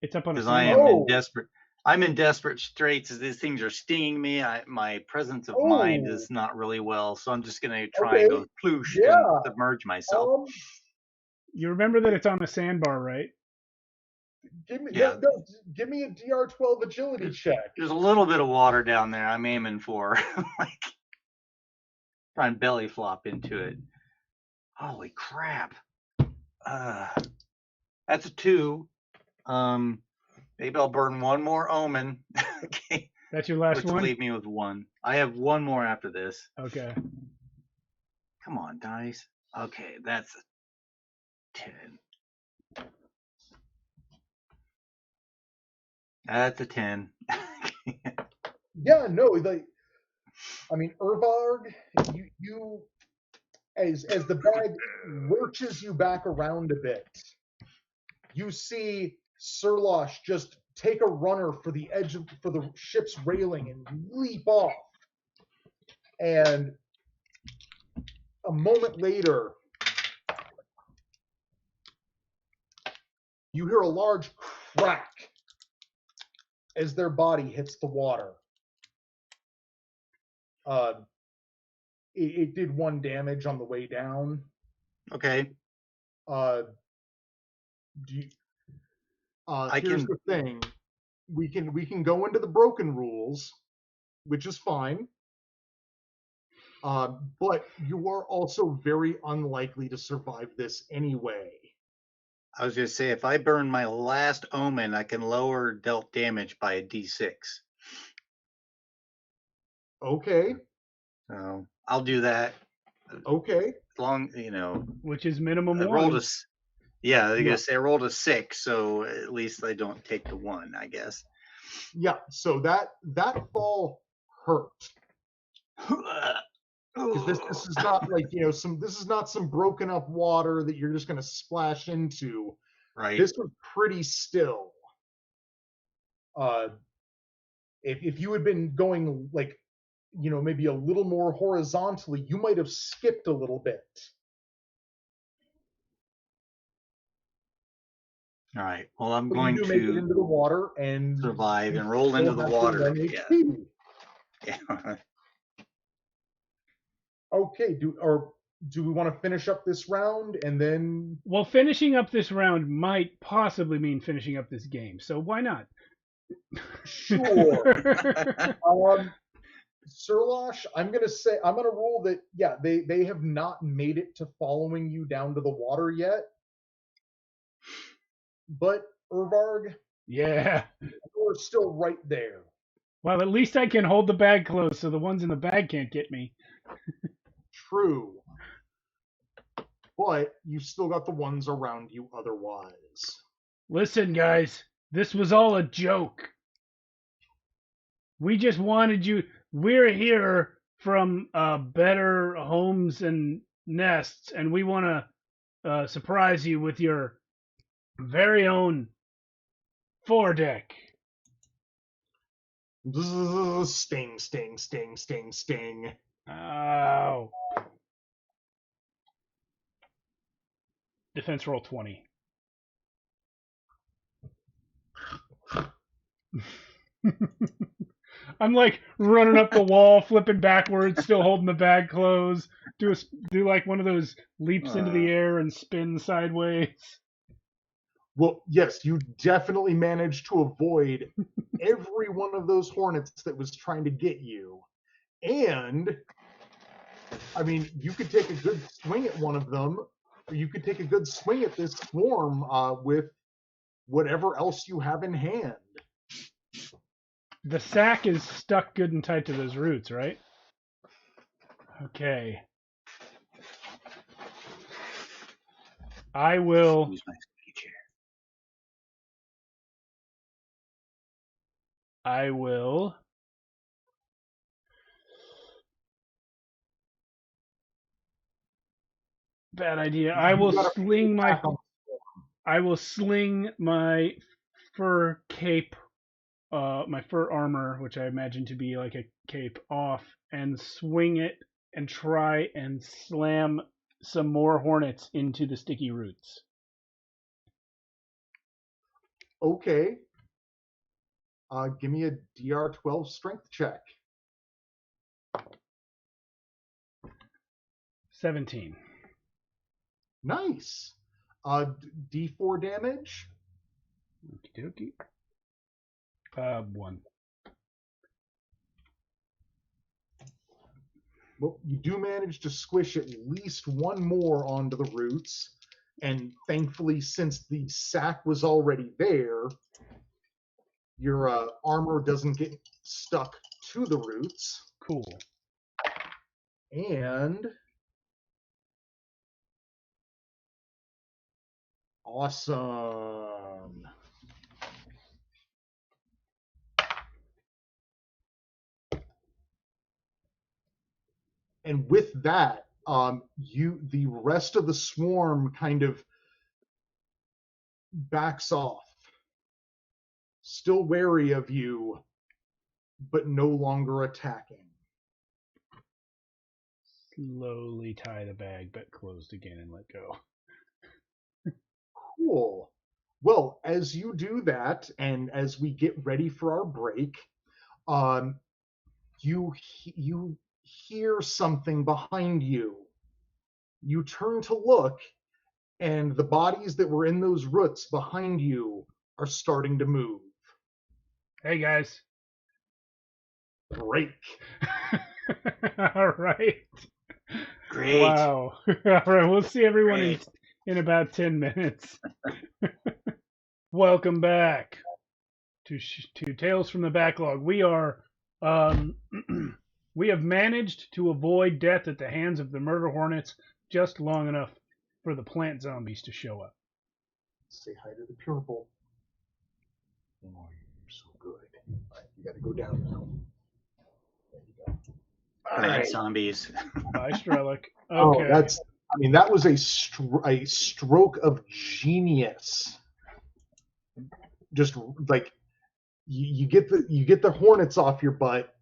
It's up on a Because I sandbar. am I'm in desperate straits as these things are stinging me. My presence of mind is not really well, so I'm just gonna try and go ploosh and submerge myself. You remember that it's on a sandbar, right? Give me Yeah. give me a DR12 agility check. There's a little bit of water down there. I'm aiming for like try and belly flop into it. Holy crap! That's a 2. Maybe I'll burn one more omen. Okay. That's your last Which one? will leave me with 1. I have 1 more after this. Okay. Come on, dice. Okay, that's a 10. That's a 10. Yeah, no, I mean, Urvarg, you as the bag lurches you back around a bit, you see Sirlosh just take a runner for the ship's railing and leap off. And a moment later, you hear a large crack as their body hits the water. It did 1 damage on the way down. Okay. Here's the thing. We can go into the broken rules, which is fine. But you are also very unlikely to survive this anyway. I was going to say, if I burn my last omen, I can lower dealt damage by a d6. Okay. So I'll do that. Okay. As long, which is minimum 1. I rolled I rolled a 6, so at least I don't take the 1, I guess. Yeah. So that fall hurt. Because this is not like this is not some broken up water that you're just going to splash into. Right. This was pretty still. If you had been going like maybe a little more horizontally, you might have skipped a little bit. All right. Well, I'm but going you do to make it into the water and survive and roll into the water. Yeah. Okay. Do we want to finish up this round and then? Well, finishing up this round might possibly mean finishing up this game, so why not? Sure. Sirlosh, I'm gonna rule that they have not made it to following you down to the water yet. But Urvarg, yeah, you're still right there. Well, at least I can hold the bag closed so the ones in the bag can't get me. True. But you've still got the ones around you otherwise. Listen, guys, this was all a joke. We just wanted you. We're here from Better Homes and Nests, and we want to surprise you with your very own foredeck. Sting, sting, sting, sting, sting. Oh. Defense roll 20. I'm like running up the wall, flipping backwards, still holding the bag closed. Do like one of those leaps into the air and spin sideways. Well, yes, you definitely managed to avoid every one of those hornets that was trying to get you. And, I mean, you could take a good swing at one of them, or you could take a good swing at this swarm with whatever else you have in hand. The sack is stuck good and tight to those roots, right? Okay. I will. Use my squeaky chair. I will. Bad idea. I will sling my fur cape, my fur armor, which I imagine to be like a cape, off and swing it and try and slam some more hornets into the sticky roots. Okay. Give me a DR12 strength check. 17. Nice. D4 damage. Okie dokie. 1. Well, you do manage to squish at least one more onto the roots. And thankfully, since the sack was already there, your armor doesn't get stuck to the roots. Cool. And awesome. And with that, the rest of the swarm kind of backs off, still wary of you, but no longer attacking. Slowly tie the bag back closed again and let go. Cool. Well, as you do that, and as we get ready for our break, you hear something behind you. You turn to look, and the bodies that were in those roots behind you are starting to move. Hey guys. Break. All right. Great. Wow. All right. We'll see everyone in about 10 minutes. Welcome back to Tales from the Backlog. We are we have managed to avoid death at the hands of the murder hornets just long enough for the plant zombies to show up. Say hi to the purple. Oh, you're so good. All right, you got to go down now. There you go. All Plant right. Zombies. Bye, Strelick. Okay. Oh, that was a stroke of genius. Just like you get the hornets off your butt,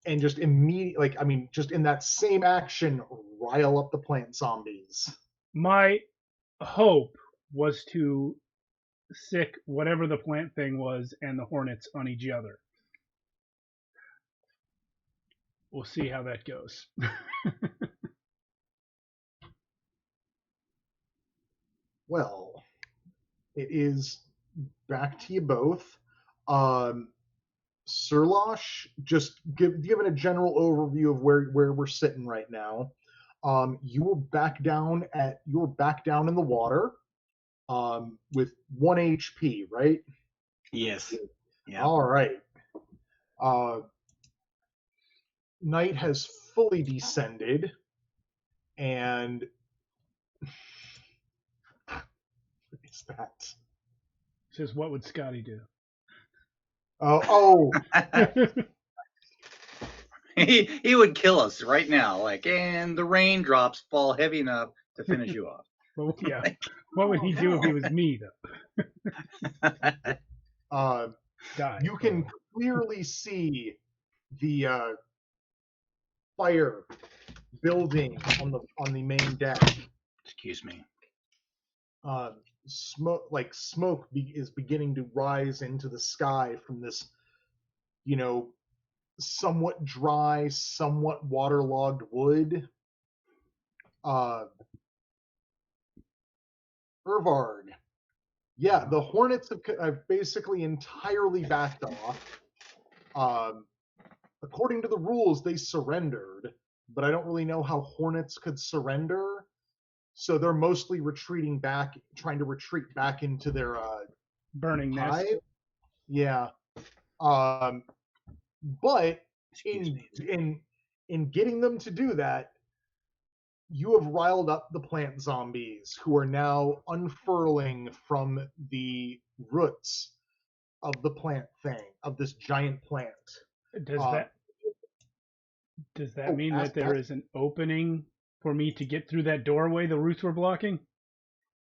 and just immediately, just in that same action, rile up the plant zombies. My hope was to sick whatever the plant thing was and the hornets on each other. We'll see how that goes. Well, it is back to you both. Sirlosh, just given a general overview of where we're sitting right now. You're back down in the water, with 1 HP, right? Yes. Yeah. All right. Night has fully descended, and what is that? Says, what would Scotty do? Oh. He would kill us right now, and the raindrops fall heavy enough to finish you off. Well, yeah. What would he do if he was me, though? Die. You can clearly see the fire building on the main deck. Excuse me. Smoke is beginning to rise into the sky from this, somewhat dry, somewhat waterlogged wood. Irvard. Yeah, the Hornets have basically entirely backed off. According to the rules, they surrendered, but I don't really know how Hornets could surrender. So they're mostly retreating back, trying to retreat back into their burning hive. nest. Yeah. But in getting them to do that, you have riled up the plant zombies, who are now unfurling from the roots of the plant thing, of this giant plant. Does that mean that there is an opening for me to get through that doorway the roots were blocking?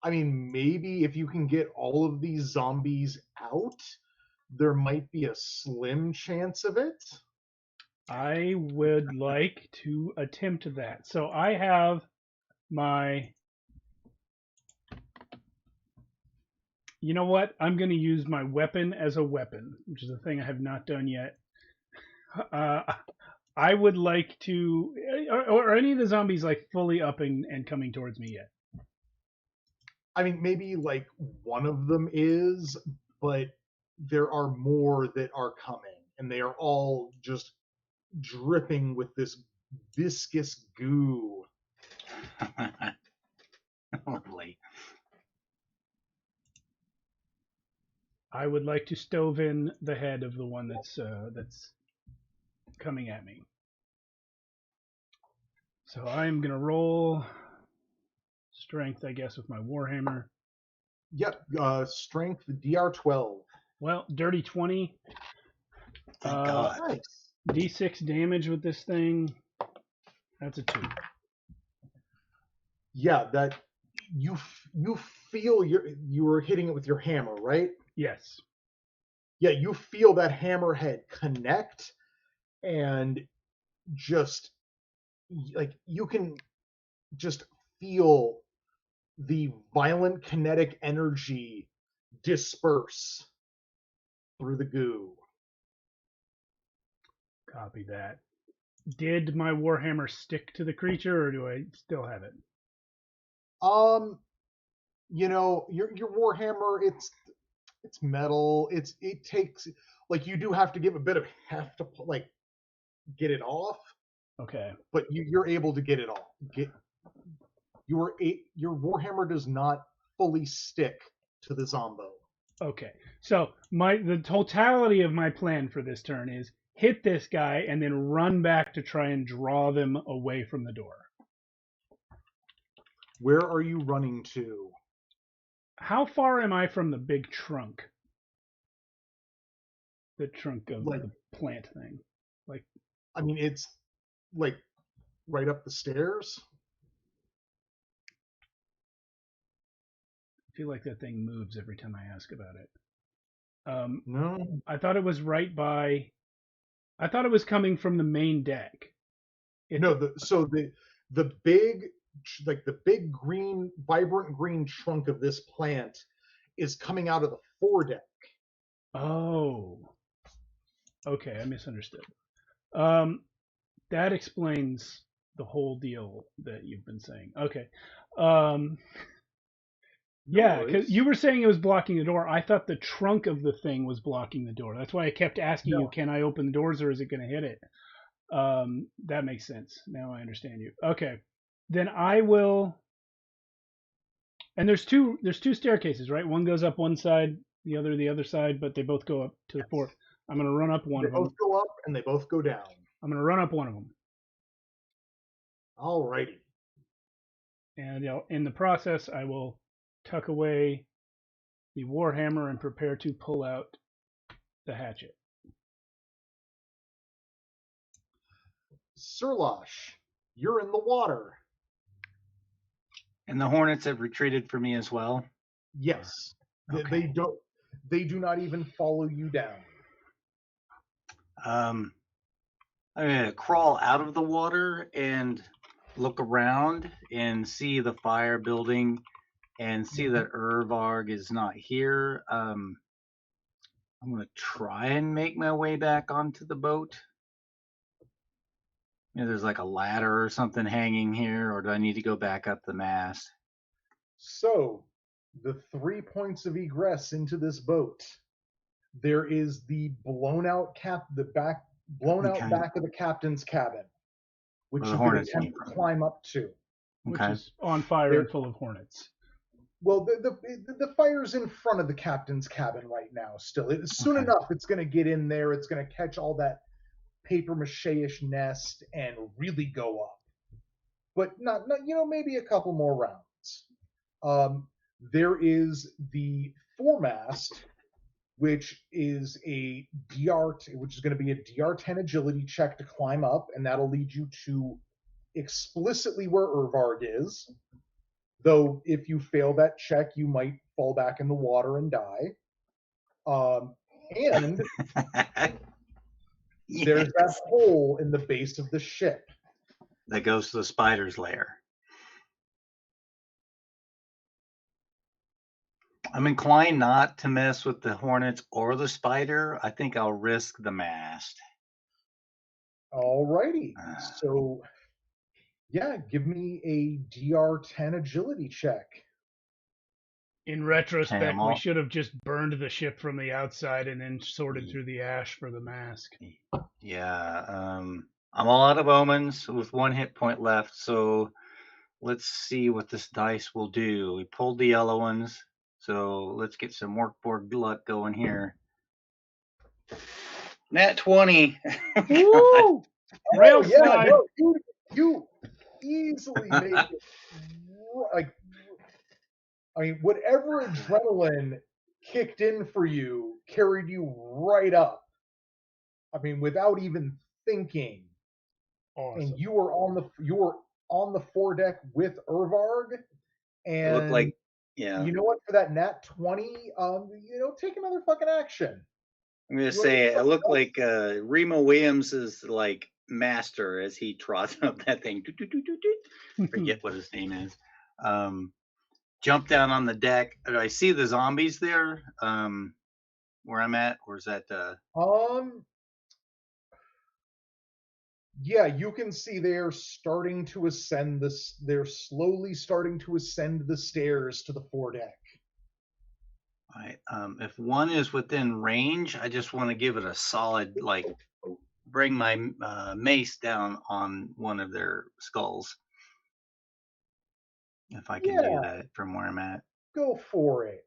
I mean, maybe if you can get all of these zombies out, there might be a slim chance of it. I would like to attempt that. So I have my. You know what? I'm going to use my weapon as a weapon, which is a thing I have not done yet. I would like to. Are any of the zombies like fully up and coming towards me yet? I mean, maybe like one of them is, but there are more that are coming, and they are all just dripping with this viscous goo. Lovely. I would like to stove in the head of the one that's coming at me. So I'm gonna roll strength, I guess, with my warhammer. Yep, strength DR12. Well, dirty 20. Thank God. Nice. D6 damage with this thing. That's a 2. Yeah, that you feel you were hitting it with your hammer, right? Yes. Yeah, you feel that hammerhead connect, and just like you can just feel the violent kinetic energy disperse through the goo. Copy that. Did my warhammer stick to the creature, or do I still have it? You know, your warhammer, it's metal. It takes, like, you do have to give a bit of heft to like get it off, Okay. but you're able to get it off. Your warhammer does not fully stick to the zombo. Okay. So the totality of my plan for this turn is hit this guy and then run back to try and draw them away from the door. Where are you running to? How far am I from the big trunk? The trunk of Like, the plant thing. Like, I mean, it's like right up the stairs. I feel like that thing moves every time I ask about it. No, I thought it was right by. I thought it was coming from the main deck. no. The big, like the big green, vibrant green trunk of this plant is coming out of the foredeck. Oh. Okay, I misunderstood. That explains the whole deal that you've been saying. Okay. Yeah, because you were saying it was blocking the door. I thought the trunk of the thing was blocking the door. That's why I kept asking you, No. can I open the doors or is it going to hit it? That makes sense. Now I understand you. Okay. Then I will. And there's two staircases, right? One goes up one side, the other side, but they both go up to the fourth. I'm going to run up one They of them. both go up and they both go down. I'm going to run up one of them. Alrighty. And in the process, I will tuck away the warhammer and prepare to pull out the hatchet. Sirlosh, you're in the water. And the hornets have retreated for me as well. Yes. Okay. They do not even follow you down. I'm gonna crawl out of the water and look around and see the fire building and see that Urvarg is not here. I'm gonna try and make my way back onto the boat. There's like a ladder or something hanging here, or do I need to go back up the mast? So, the 3 points of egress into this boat. There is the blown out back of the captain's cabin, which Where the you could hornets attempt came to from. climb up to. Which Okay. is on fire and full of hornets. Well, the fire's in front of the captain's cabin right now. Still, soon Okay. enough, it's going to get in there. It's going to catch all that paper mache-ish nest and really go up. But not maybe a couple more rounds. There is the foremast, which is which is going to be a DR10 agility check to climb up, and that'll lead you to explicitly where Urvarg is. Though if you fail that check, you might fall back in the water and die. And Yes. there's that hole in the base of the ship That goes to the spider's lair. I'm inclined not to mess with the hornets or the spider. I think I'll risk the mast. Alrighty. So, yeah, give me a DR10 agility check. In Okay, retrospect, I'm we all. should have just burned the ship from the outside and then sorted through the ash for the mask. Yeah. I'm all out of omens with 1 hit point left. So let's see what this dice will do. We pulled the yellow ones. So let's get some Borg luck going here. Nat 20. Woo! Rail Oh yeah, slide. no, you easily made it. Like, I mean, whatever adrenaline kicked in for you carried you right up. I mean, without even thinking, and Awesome. you were on the foredeck with Irvarg, It looked and like, yeah. you know what? For that nat 20, take another fucking action. I'm gonna You want to say do it something looked else? like Remo Williams is like master as he trots up that thing. Doot, doot, doot, doot, doot. Forget what his name is. Um, jump down on the deck. I see the zombies there. Where I'm at, or is that? Um, yeah, you can see they're starting to ascend this. They're slowly starting to ascend the stairs to the foredeck. Right. If one is within range, I just want to give it a solid, like, bring my mace down on one of their skulls. If I can do Yeah, that from where I'm at. go for it.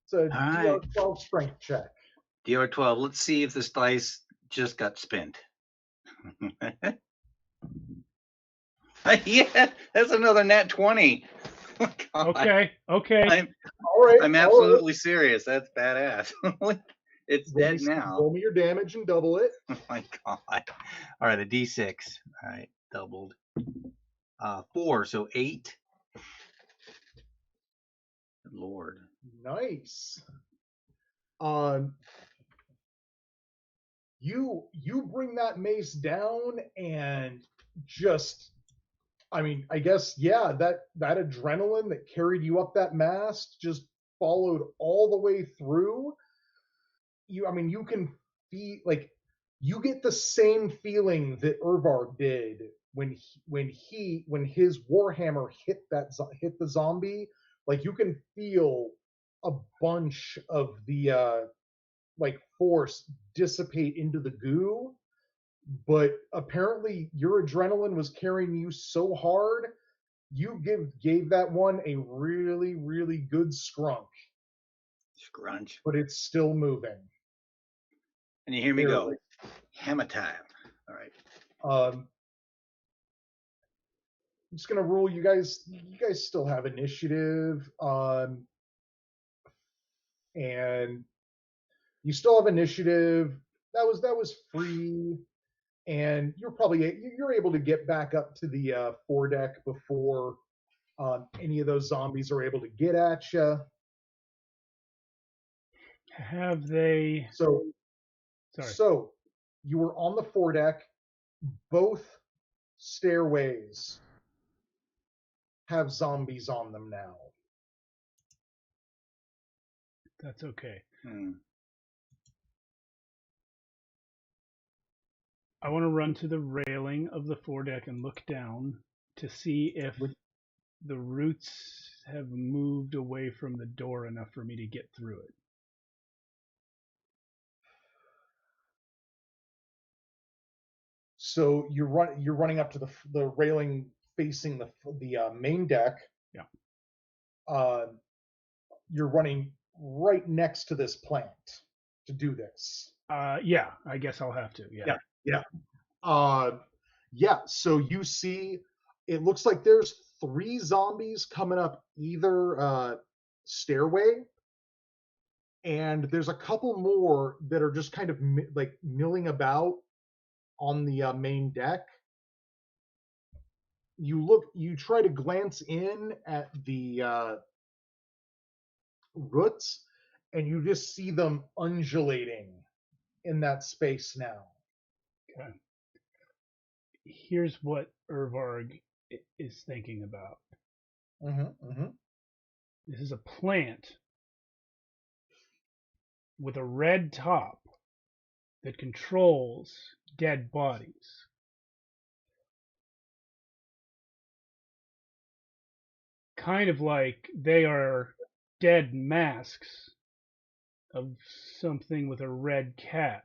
It's a All right. DR12 strength check. DR12. Let's see if this dice just got spent. Yeah, that's another nat 20. Oh, Okay. I'm All right, I'm all right. absolutely serious. That's badass. It's dead now. Roll me your damage and double it. Oh my god. All right, a D6. All right, doubled. 4, so 8. Good Lord. Nice. You bring that mace down and just, I mean, I guess, yeah, that adrenaline that carried you up that mast just followed all the way through. I mean, you can feel, like, you get the same feeling that Irvar did when his warhammer hit the zombie. Like, you can feel a bunch of the like force dissipate into the goo, but apparently your adrenaline was carrying you so hard, you gave that one a really, really good scrunk, Scrunch. but it's still moving. And you hear me Barely. go, hammer time. All right. I'm just gonna rule you guys still have initiative, and you still have initiative. That was free, and you're able to get back up to the foredeck before any of those zombies are able to get at you. Have they? So Sorry. so you were on the foredeck. Both stairways have zombies on them now. That's okay. I want to run to the railing of the foredeck and look down to see if the roots have moved away from the door enough for me to get through it. So you're running up to the railing facing the main deck. Yeah. You're running right next to this plant to do this. Yeah, I guess I'll have to. Yeah. So you see, it looks like there's 3 zombies coming up either stairway, and there's a couple more that are just kind of like milling about on the main deck. You try to glance in at the roots, and you just see them undulating in that space now. Okay. Here's what Irvarg is thinking about. Mm-hmm. This is a plant with a red top that controls dead bodies. Kind of like they are dead masks of something with a red cap.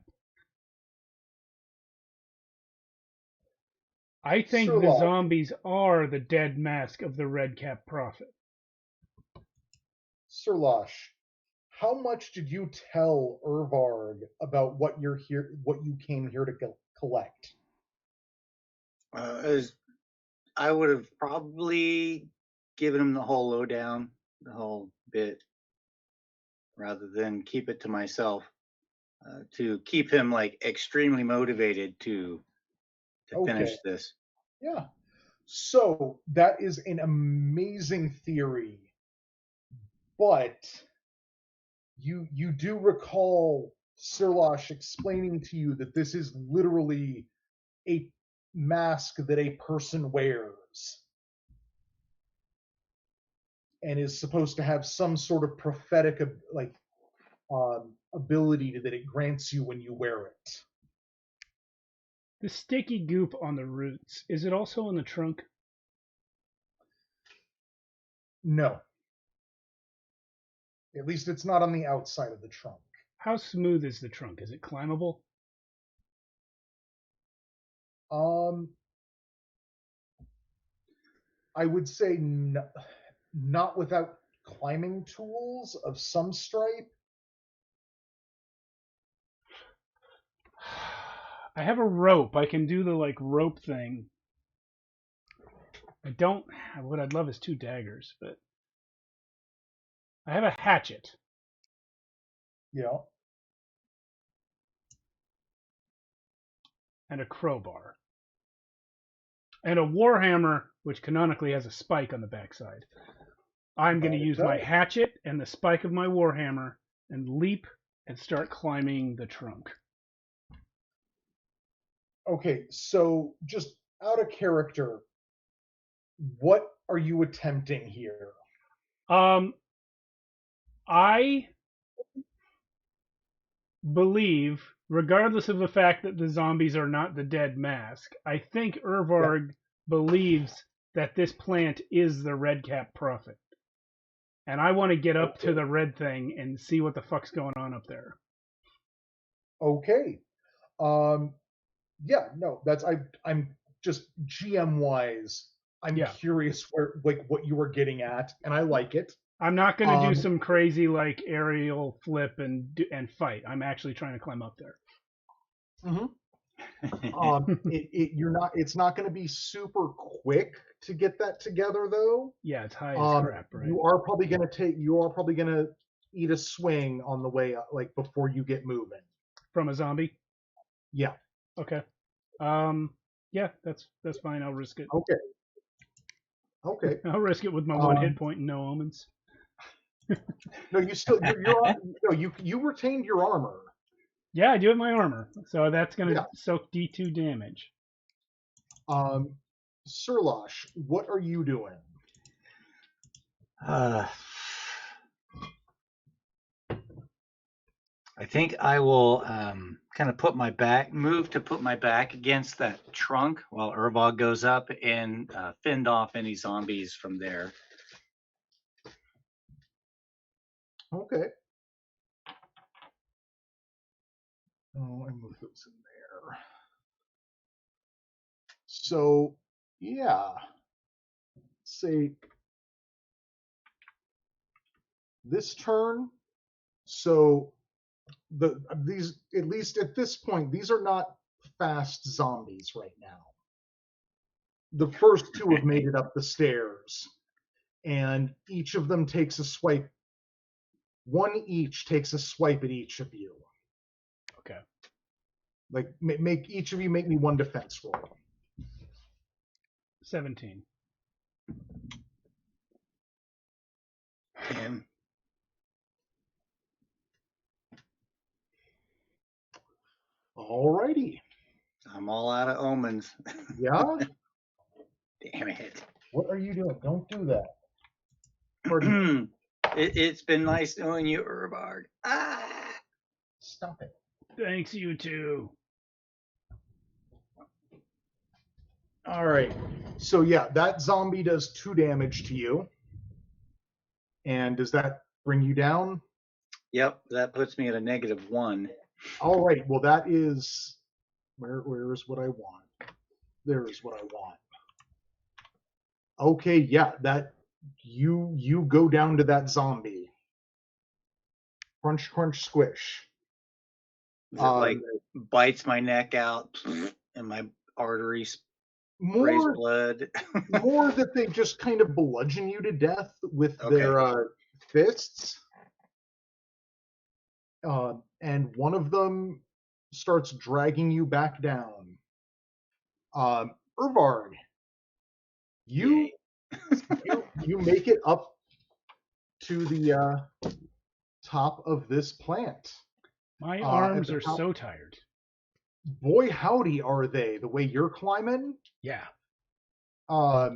I think the Sherlock, zombies are the dead mask of the red cap prophet. Sirlosh, how much did you tell Irvarg about what you came here to collect? I would have probably given him the whole lowdown, the whole bit, rather than keep it to myself. To keep him like extremely motivated to Okay. finish this. Yeah. So that is an amazing theory, but you do recall Sirlosh explaining to you that this is literally a mask that a person wears and is supposed to have some sort of prophetic ability that it grants you when you wear it. The sticky goop on the roots, is it also in the trunk? No. At least it's not on the outside of the trunk. How smooth is the trunk? Is it climbable? I would say not without climbing tools of some stripe. I have a rope. I can do the like rope thing. I don't. What I'd love is 2 daggers, but I have a hatchet. Yeah. And a crowbar. And a warhammer, which canonically has a spike on the backside. I'm going to use my hatchet and the spike of my warhammer and leap and start climbing the trunk. Okay, so just out of character, what are you attempting here? I believe, regardless of the fact that the zombies are not the dead mask, I think Irvarg believes that this plant is the red cap prophet. And I want to get up to the red thing and see what the fuck's going on up there. Okay. Yeah, no, I'm just GM wise, I'm curious what you were getting at, and I like it. I'm not going to do some crazy like aerial flip and fight. I'm actually trying to climb up there. Mm-hmm. It's not going to be super quick to get that together, though. Yeah, it's high as crap, right? You are probably going to eat a swing on the way up, like before you get moving. From a zombie? Yeah. Okay. Yeah, that's fine. I'll risk it. Okay. I'll risk it with my 1 hit point and no omens. No, you retained your armor. Yeah, I do have my armor, so that's gonna soak D2 damage. Sirlosh, what are you doing? I think I will kind of put my back against that trunk while Irvarg goes up and fend off any zombies from there. Okay. Oh, I moved those in there. So, yeah. Say this turn. So these, at least at this point, these are not fast zombies right now. The first 2 have made it up the stairs, and each of them takes a swipe. One each takes a swipe at each of you. Okay. Like make each of you make me 1 defense roll. 17. 10. Alrighty. I'm all out of omens. Yeah? Damn it. What are you doing? Don't do that. It's been nice knowing you, Irvarg. Ah! Stop it. Thanks, you too. All right. So yeah, that zombie does 2 damage to you. And does that bring you down? Yep, that puts me at a -1. All right. Well, that is where is what I want? There is what I want. Okay, yeah, that you go down to that zombie. Crunch, crunch, squish. Is it like bites my neck out and my arteries sprays more blood? more that they just kind of bludgeon you to death with Okay. their fists. And one of them starts dragging you back down. Irvard, you make it up to the top of this plant. My arms are top, so tired. Boy, howdy, are they? The way you're climbing. Yeah. At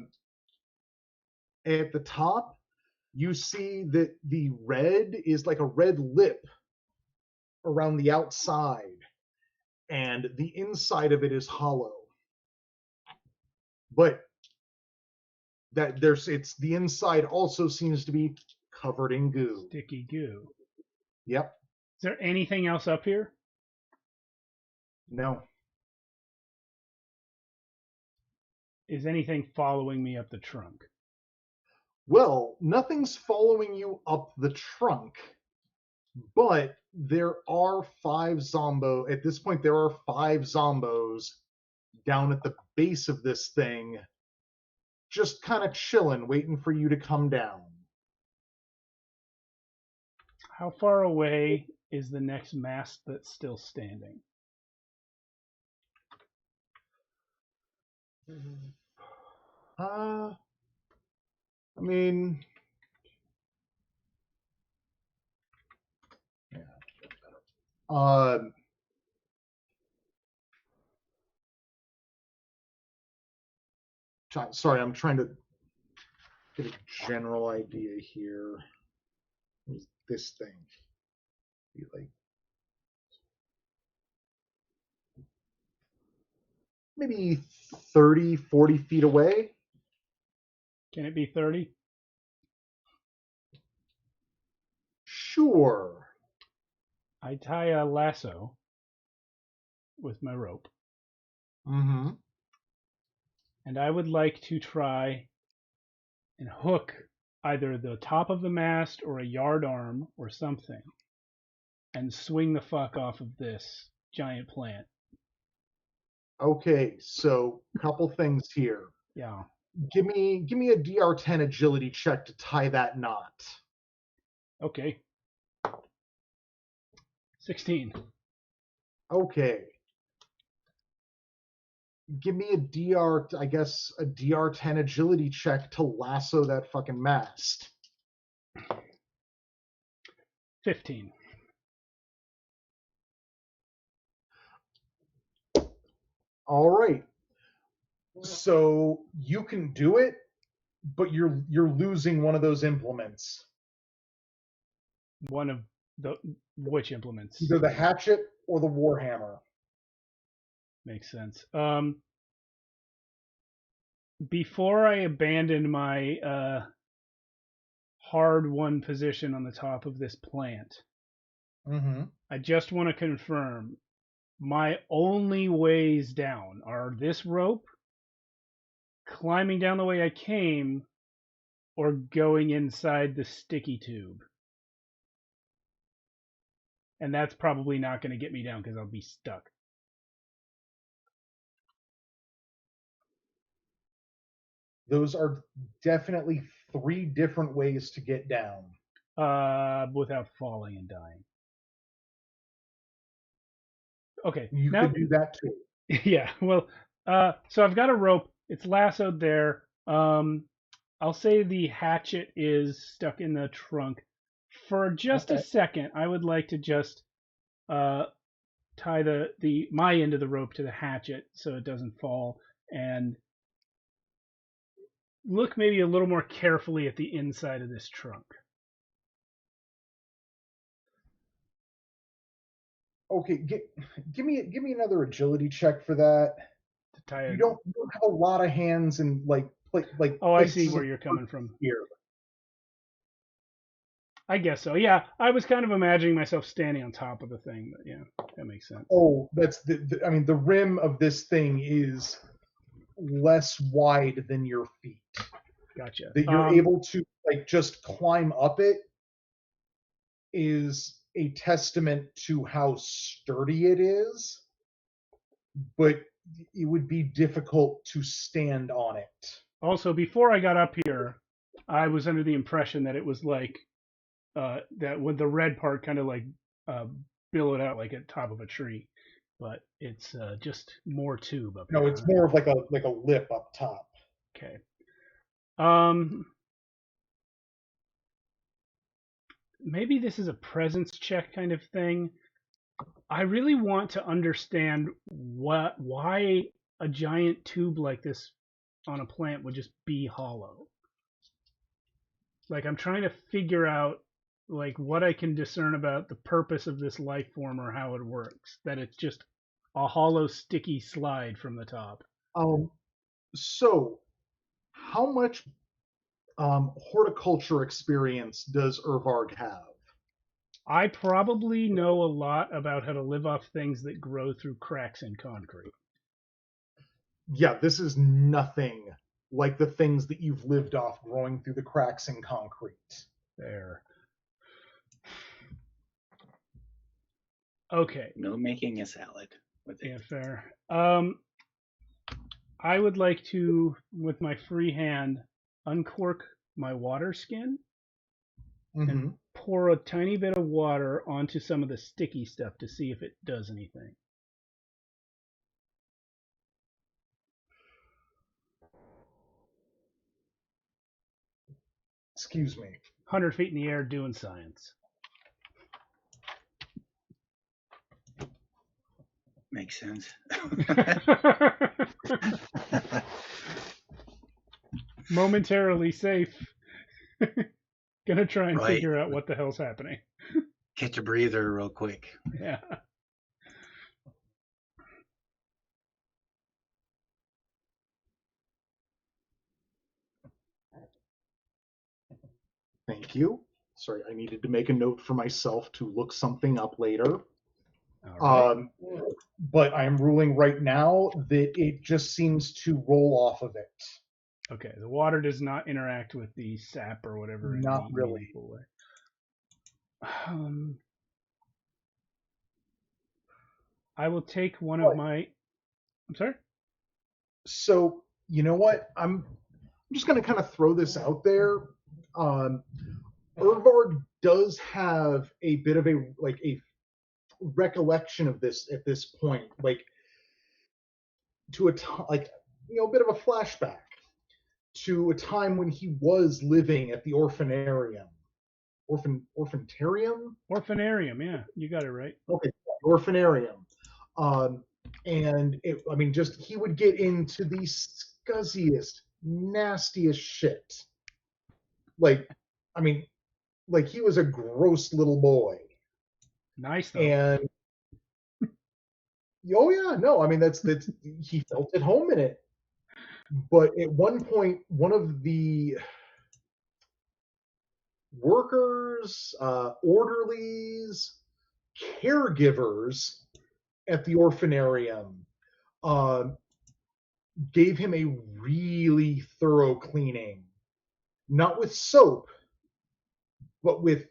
the top, you see that the red is like a red lip around the outside, and the inside of it is hollow. But it's the inside also seems to be covered in goo. Sticky goo. Yep. Is there anything else up here? No. Is anything following me up the trunk? Well, nothing's following you up the trunk, but there are 5 zombo. At this point, there are 5 zombos down at the base of this thing, just kind of chilling, waiting for you to come down. How far away is the next mast that's still standing? I mean, sorry, I'm trying to get a general idea here. What is this thing? Be like maybe 30, 40 feet away. Can it be 30? Sure. I tie a lasso with my rope. Mm-hmm. And I would like to try and hook either the top of the mast or a yard arm or something and swing the fuck off of this giant plant. Okay, so couple things here. Yeah. Give me a DR10 agility check to tie that knot. Okay. 16. Okay. Give me a DR10 agility check to lasso that fucking mast. 15. All right. So you can do it, but you're losing one of those implements. One of the which implements? Either the hatchet or the warhammer. Makes sense. Before I abandon my hard-won position on the top of this plant, I just want to confirm my only ways down are this rope, climbing down the way I came, or going inside the sticky tube. And that's probably not going to get me down because I'll be stuck. Those are definitely 3 different ways to get down. Without falling and dying. Okay. You could do that too. Yeah. Well, so I've got a rope. It's lassoed there. I'll say the hatchet is stuck in the trunk. For just a second, I would like to just tie my end of the rope to the hatchet so it doesn't fall, and look maybe a little more carefully at the inside of this trunk. Okay, give me another agility check for that. To tie You it. don't have a lot of hands and Oh, I see places where of you're coming from. here. I guess so. Yeah, I was kind of imagining myself standing on top of the thing, but yeah, that makes sense. Oh, that's I mean, the rim of this thing is less wide than your feet. Gotcha. That you're able to just climb up it is a testament to how sturdy it is, but it would be difficult to stand on it. Also, before I got up here, I was under the impression that it was like that when the red part kind of like uh, billowed out like at top of a tree, but it's just more tube up No, here. it's Huh? more of like a lip up top. Okay. Um, maybe this is a presence check kind of thing. I really want to understand why a giant tube like this on a plant would just be hollow. Like I'm trying to figure out like what I can discern about the purpose of this life form or how it works. That it's just a hollow, sticky slide from the top. So how much horticulture experience does Irvarg have? I probably know a lot about how to live off things that grow through cracks in concrete. Yeah, this is nothing like the things that you've lived off growing through the cracks in concrete. There. Okay. No making a salad with it. Yeah, fair. I would like to, with my free hand, uncork my water skin and pour a tiny bit of water onto some of the sticky stuff to see if it does anything. Excuse me. 100 feet in the air doing science. Makes sense. Momentarily safe. Gonna try and Right. figure out what the hell's happening. Catch a breather real quick. Yeah. Thank you. Sorry, I needed to make a note for myself to look something up later. All right. But I'm ruling right now that it just seems to roll off of it. Okay, the water does not interact with the sap or whatever in Not any really. meaningful way. I will take one of my. I'm sorry. So you know what? I'm just going to kind of throw this out there. Irvarg does have a bit of a recollection of this at this point, like to a a bit of a flashback to a time when he was living at the orphanarium. Orphanarium? Orphanarium, yeah, you got it right. Okay, orphanarium. And just he would get into the scuzziest, nastiest shit. Like he was a gross little boy. Nice though. And oh yeah, no, that's he felt at home in it. But at one point, one of the workers, orderlies, caregivers at the orphanarium gave him a really thorough cleaning, not with soap, but with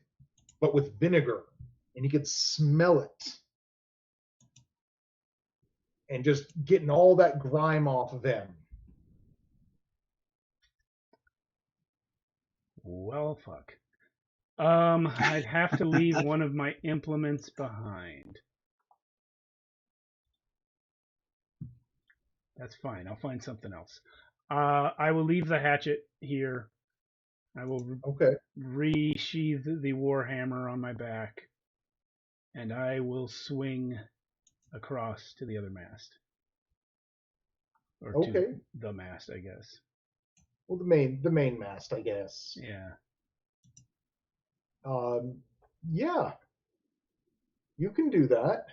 vinegar, and he could smell it, and just getting all that grime off of him. Well, fuck. I'd have to leave one of my implements behind. That's fine. I'll find something else. I will leave the hatchet here. I will resheath the warhammer on my back, and I will swing across to the other mast, or to the mast, I guess. Well, the main mast, I guess. Yeah. Yeah. You can do that.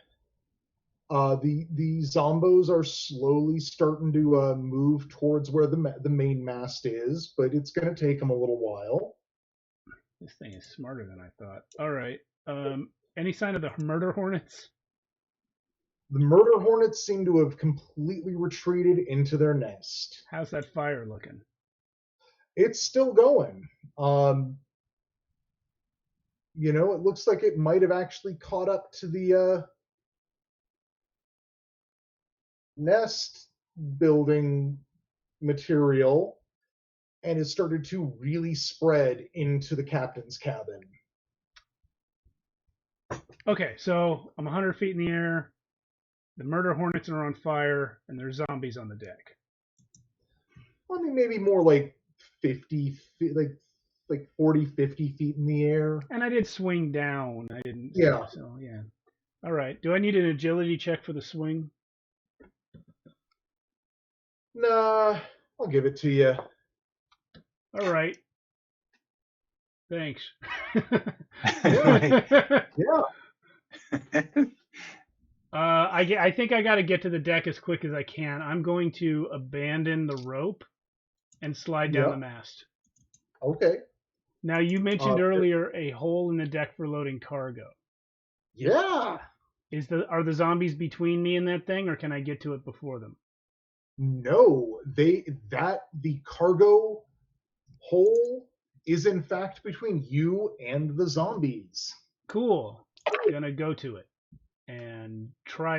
The zombos are slowly starting to move towards where the main mast is, but it's going to take them a little while. This thing is smarter than I thought. All right. Any sign of the murder hornets? The murder hornets seem to have completely retreated into their nest. How's that fire looking? It's still going. It looks like it might have actually caught up to the nest building material and has started to really spread into the captain's cabin. Okay, so I'm 100 feet in the air. The murder hornets are on fire, and there's zombies on the deck. I mean, maybe more like 50 feet, like 40, 50 feet in the air. And I did swing down. I didn't. Yeah. So yeah. All right. Do I need an agility check for the swing? Nah, I'll give it to you. All right. Thanks. Yeah. I think I got to get to the deck as quick as I can. I'm going to abandon the rope and slide down the mast. Okay. Now, you mentioned earlier a hole in the deck for loading cargo. Yeah. Are the zombies between me and that thing, or can I get to it before them? No, the cargo hole is in fact between you and the zombies. Cool. I'm gonna go to it and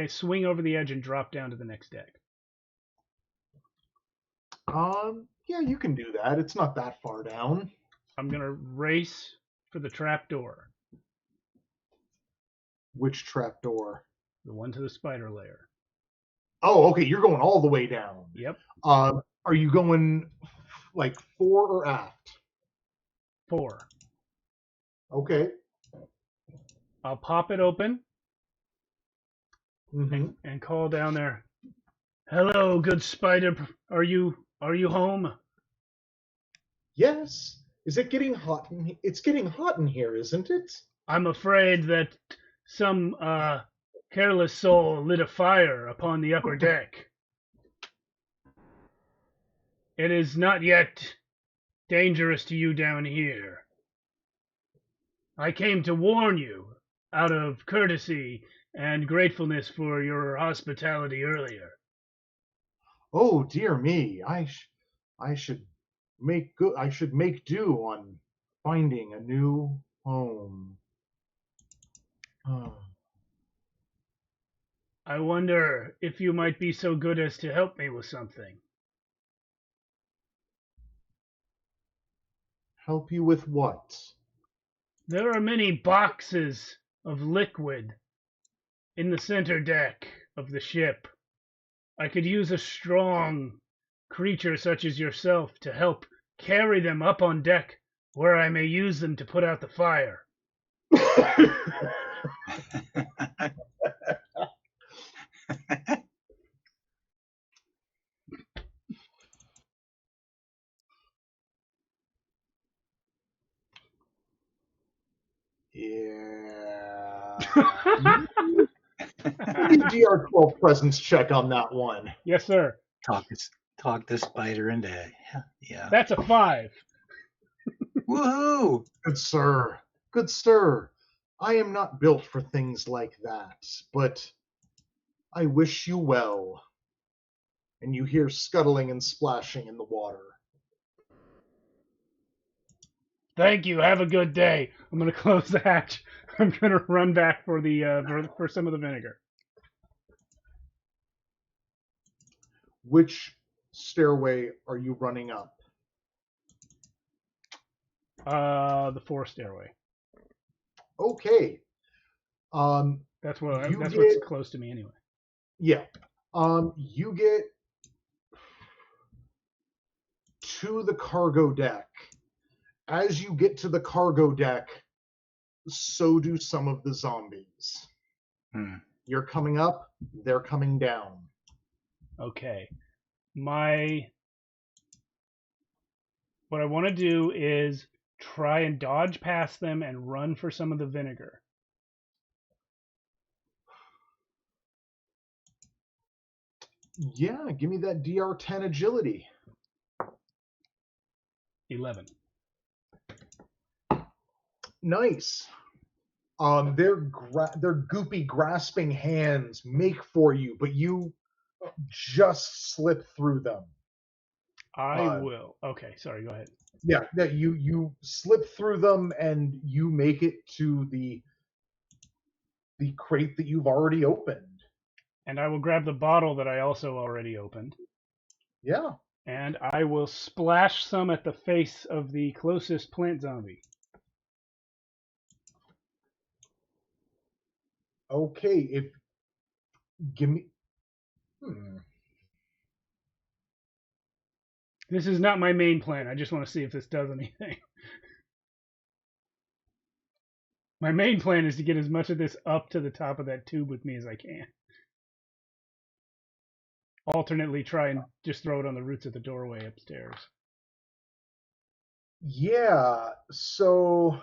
swing over the edge and drop down to the next deck. Yeah, you can do that. It's not that far down. I'm gonna race for the trap door. Which trap door? The one to the spider lair. Oh, okay. You're going all the way down. Yep. Are you going like fore or aft? Fore. Okay. I'll pop it open Mm-hmm. and call down there. Hello, good spider. Are you home? Yes. Is it getting hot? It's getting hot in here, isn't it? I'm afraid that some careless soul lit a fire upon the upper deck. It is not yet dangerous to you down here. I came to warn you out of courtesy and gratefulness for your hospitality earlier. Oh dear me! I should make good. I should make do on finding a new home. I wonder if you might be so good as to help me with something. Help you with what? There are many boxes of liquid in the center deck of the ship. I could use a strong creature such as yourself to help carry them up on deck where I may use them to put out the fire. Yeah. DR12 presence check on that one. Yes, sir. Talk the spider into yeah. That's a 5. Woohoo! Good sir. Good sir. I am not built for things like that, but I wish you well. And you hear scuttling and splashing in the water. Thank you. Have a good day. I'm gonna close the hatch. I'm gonna run back for the for some of the vinegar. Which stairway are you running up? The 4 stairway. Okay. That's what's close to me anyway. Yeah. You get to the cargo deck. As you get to the cargo deck, so do some of the zombies. You're coming up, they're coming down. Okay. What I want to do is try and dodge past them and run for some of the vinegar. Yeah, give me that DR10 agility. 11. Nice. Their goopy, grasping hands make for you, but you just slip through them. I will. Okay, sorry, go ahead. Yeah, that you slip through them and you make it to the crate that you've already opened. And I will grab the bottle that I also already opened. Yeah. And I will splash some at the face of the closest plant zombie. Okay, give me. This is not my main plan. I just want to see if this does anything. My main plan is to get as much of this up to the top of that tube with me as I can. Alternately try and just throw it on the roots of the doorway upstairs. Yeah. So,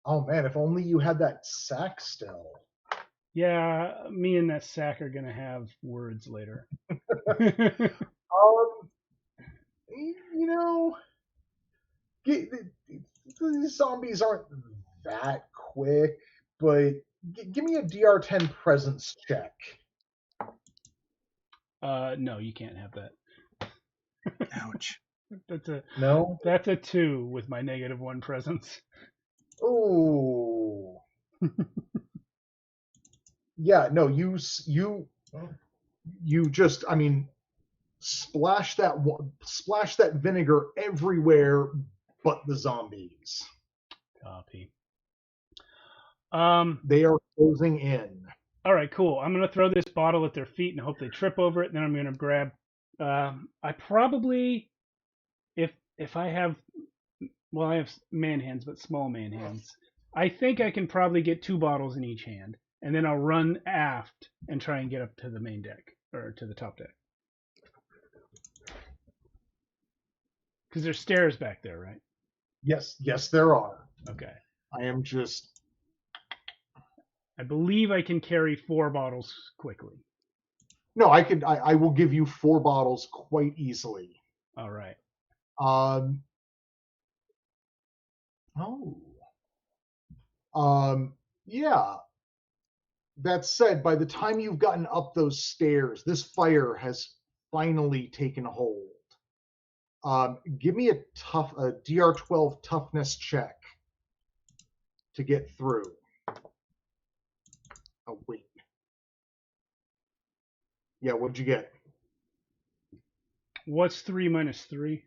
oh man, if only you had that sack still. Yeah, me and that sack are going to have words later. Um, you know, these zombies aren't that quick, but give me a DR10 presence check. No, you can't have that. Ouch. No? That's a 2 with my -1 presence. Oh. Yeah, no, you just, I mean, splash that vinegar everywhere but the zombies. Copy. They are closing in. All right, cool. I'm gonna throw this bottle at their feet and hope they trip over it. And then I'm gonna grab. I probably, if I have, well, I have man hands, but small man hands. I think I can probably get 2 bottles in each hand, and then I'll run aft and try and get up to the main deck or to the top deck. Because there's stairs back there, right? Yes, there are. Okay. I believe I can carry 4 bottles quickly. No, I will give you 4 bottles quite easily. All right. Oh. Yeah. That said, by the time you've gotten up those stairs, this fire has finally taken hold. Give me a DR12 toughness check to get through. Oh, wait. Yeah, what'd you get? What's 3 minus 3?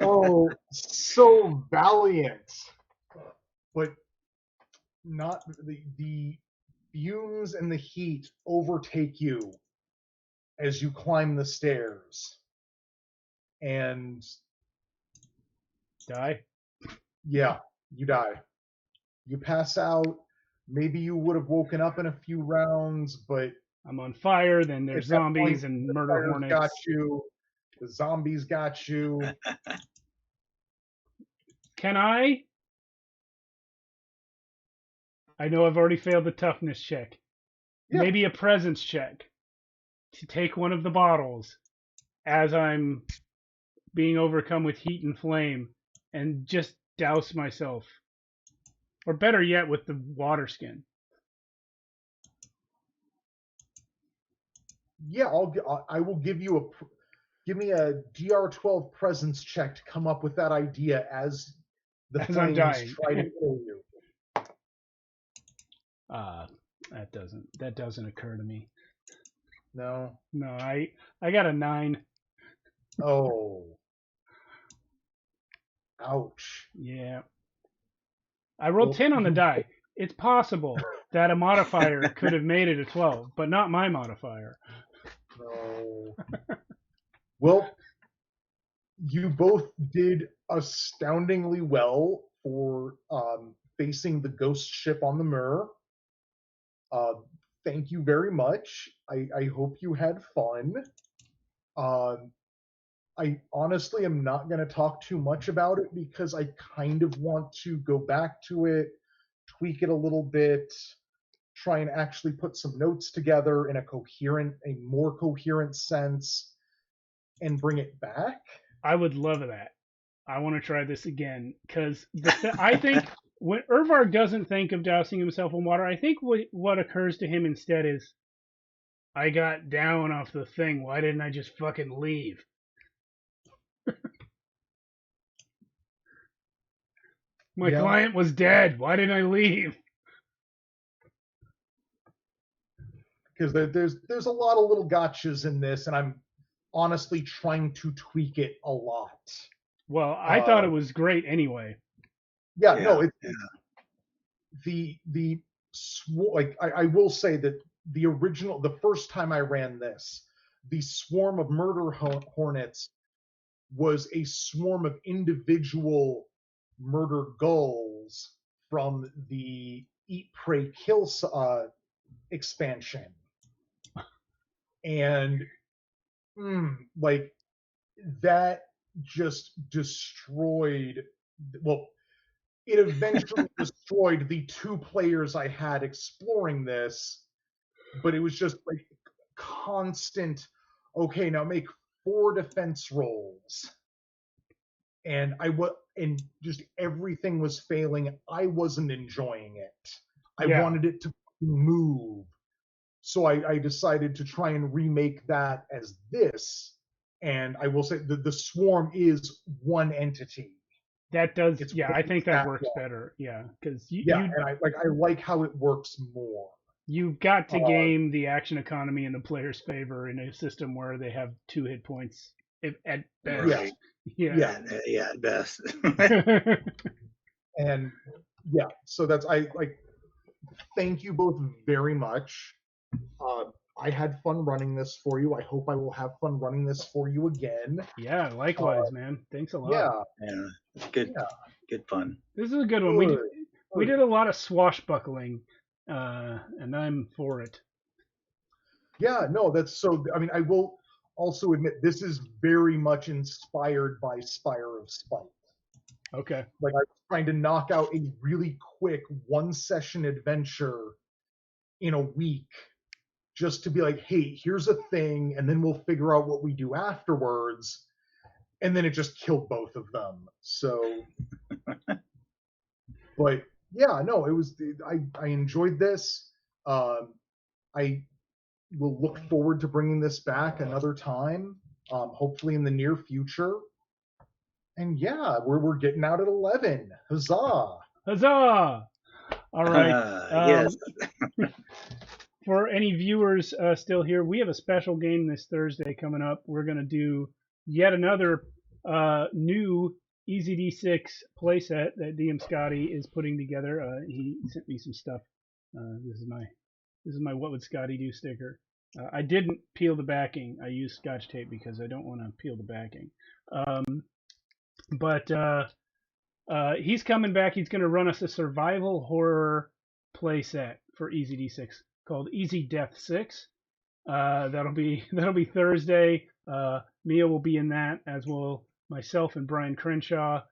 Oh, so valiant. But not the fumes and the heat overtake you as you climb the stairs. And Die? yeah, you die. You pass out. Maybe you would have woken up in a few rounds, but I'm on fire. Then there's zombies point, and the murder fires hornets. got you. The zombies got you. Can I? I know I've already failed the toughness check. Yeah. Maybe a presence check to take one of the bottles as I'm being overcome with heat and flame and just douse myself. Or better yet, with the water skin. Yeah, I will give you give me a DR12 presence check to come up with that idea as the I'm flames dying. try to kill you. That doesn't occur to me. No. I got a 9. Oh. Ouch. Yeah. I rolled 10 on the die. It's possible that a modifier could have made it a 12, but not my modifier. No. Well, you both did astoundingly well for facing the ghost ship on the Mörk. Thank you very much. I hope you had fun. I honestly am not going to talk too much about it because I kind of want to go back to it, tweak it a little bit, try and actually put some notes together in a more coherent sense, and bring it back. I would love that. I want to try this again because I think when Irvar doesn't think of dousing himself in water, I think what occurs to him instead is, I got down off the thing. Why didn't I just fucking leave? My client was dead. Why didn't I leave? Because there's a lot of little gotchas in this, and I'm honestly trying to tweak it a lot. Well, I thought it was great anyway. Yeah. No, I will say that the first time I ran this, the swarm of murder hornets was a swarm of individual murder gulls from the Eat, Pray, Kill expansion. And like that just destroyed, well, it eventually destroyed the 2 players I had exploring this, but it was just like constant, okay, now make 4 defense rolls. And and just everything was failing. I wasn't enjoying it. I wanted it to move. So I decided to try and remake that as this. And I will say the swarm is one entity. That does, I think that works better. Yeah, because and I like how it works more. You've got to game the action economy in the player's favor in a system where they have 2 hit points at best. Right. At best. And so that's I thank you both very much. I had fun running this for you. I hope I will have fun running this for you again. Yeah, likewise, man. Thanks a lot. Yeah, it's good. Yeah. Good fun. This is a good one. We did a lot of swashbuckling, and I'm for it. Yeah, no, that's so. I mean, I will also admit this is very much inspired by Spire of Spite. Okay. Like I was trying to knock out a really quick 1-session adventure in a week, just to be like, hey, here's a thing, and then we'll figure out what we do afterwards. And then it just killed both of them. So, but yeah, no, it was. I enjoyed this. I will look forward to bringing this back another time, hopefully in the near future. And yeah, we're getting out at 11. Huzzah! Huzzah! All right. Yes. For any viewers still here, we have a special game this Thursday coming up. We're going to do yet another new EZD6 playset that DM Scotty is putting together. He sent me some stuff. This is my What Would Scotty Do sticker. I didn't peel the backing. I used Scotch tape because I don't want to peel the backing. But he's coming back. He's going to run us a survival horror playset for EZD6 called Easy Death 6. That'll be Thursday. Mia will be in that, as will myself and Brian Crenshaw,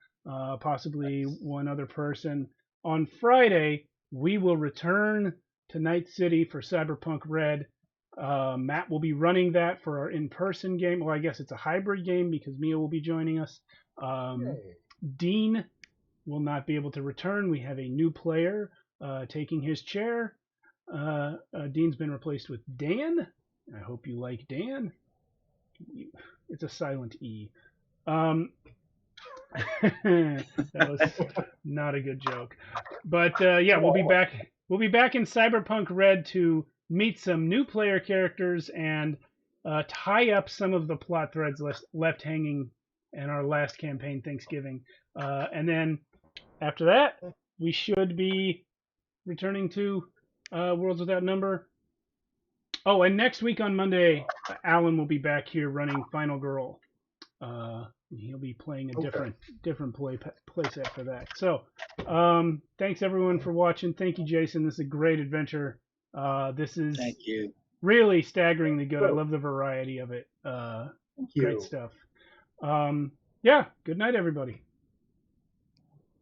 possibly one other person. On Friday, we will return to Night City for Cyberpunk Red. Matt will be running that for our in-person game. Well, I guess it's a hybrid game because Mia will be joining us. Dean will not be able to return. We have a new player taking his chair. Dean's been replaced with Dan. I hope you like Dan. It's a silent E. That was not a good joke. But we'll be back. We'll be back in Cyberpunk Red to meet some new player characters and tie up some of the plot threads left hanging in our last campaign, Thanksgiving. And then after that, we should be returning to Worlds Without Number. Oh, and next week on Monday, Alan will be back here running Final Girl. He'll be playing a different playset for that. So, thanks everyone for watching. Thank you, Jason. This is a great adventure. This is Thank you. Really staggeringly good. I love the variety of it. Thank you. Great stuff. Good night, everybody.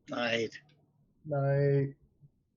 Night. Night.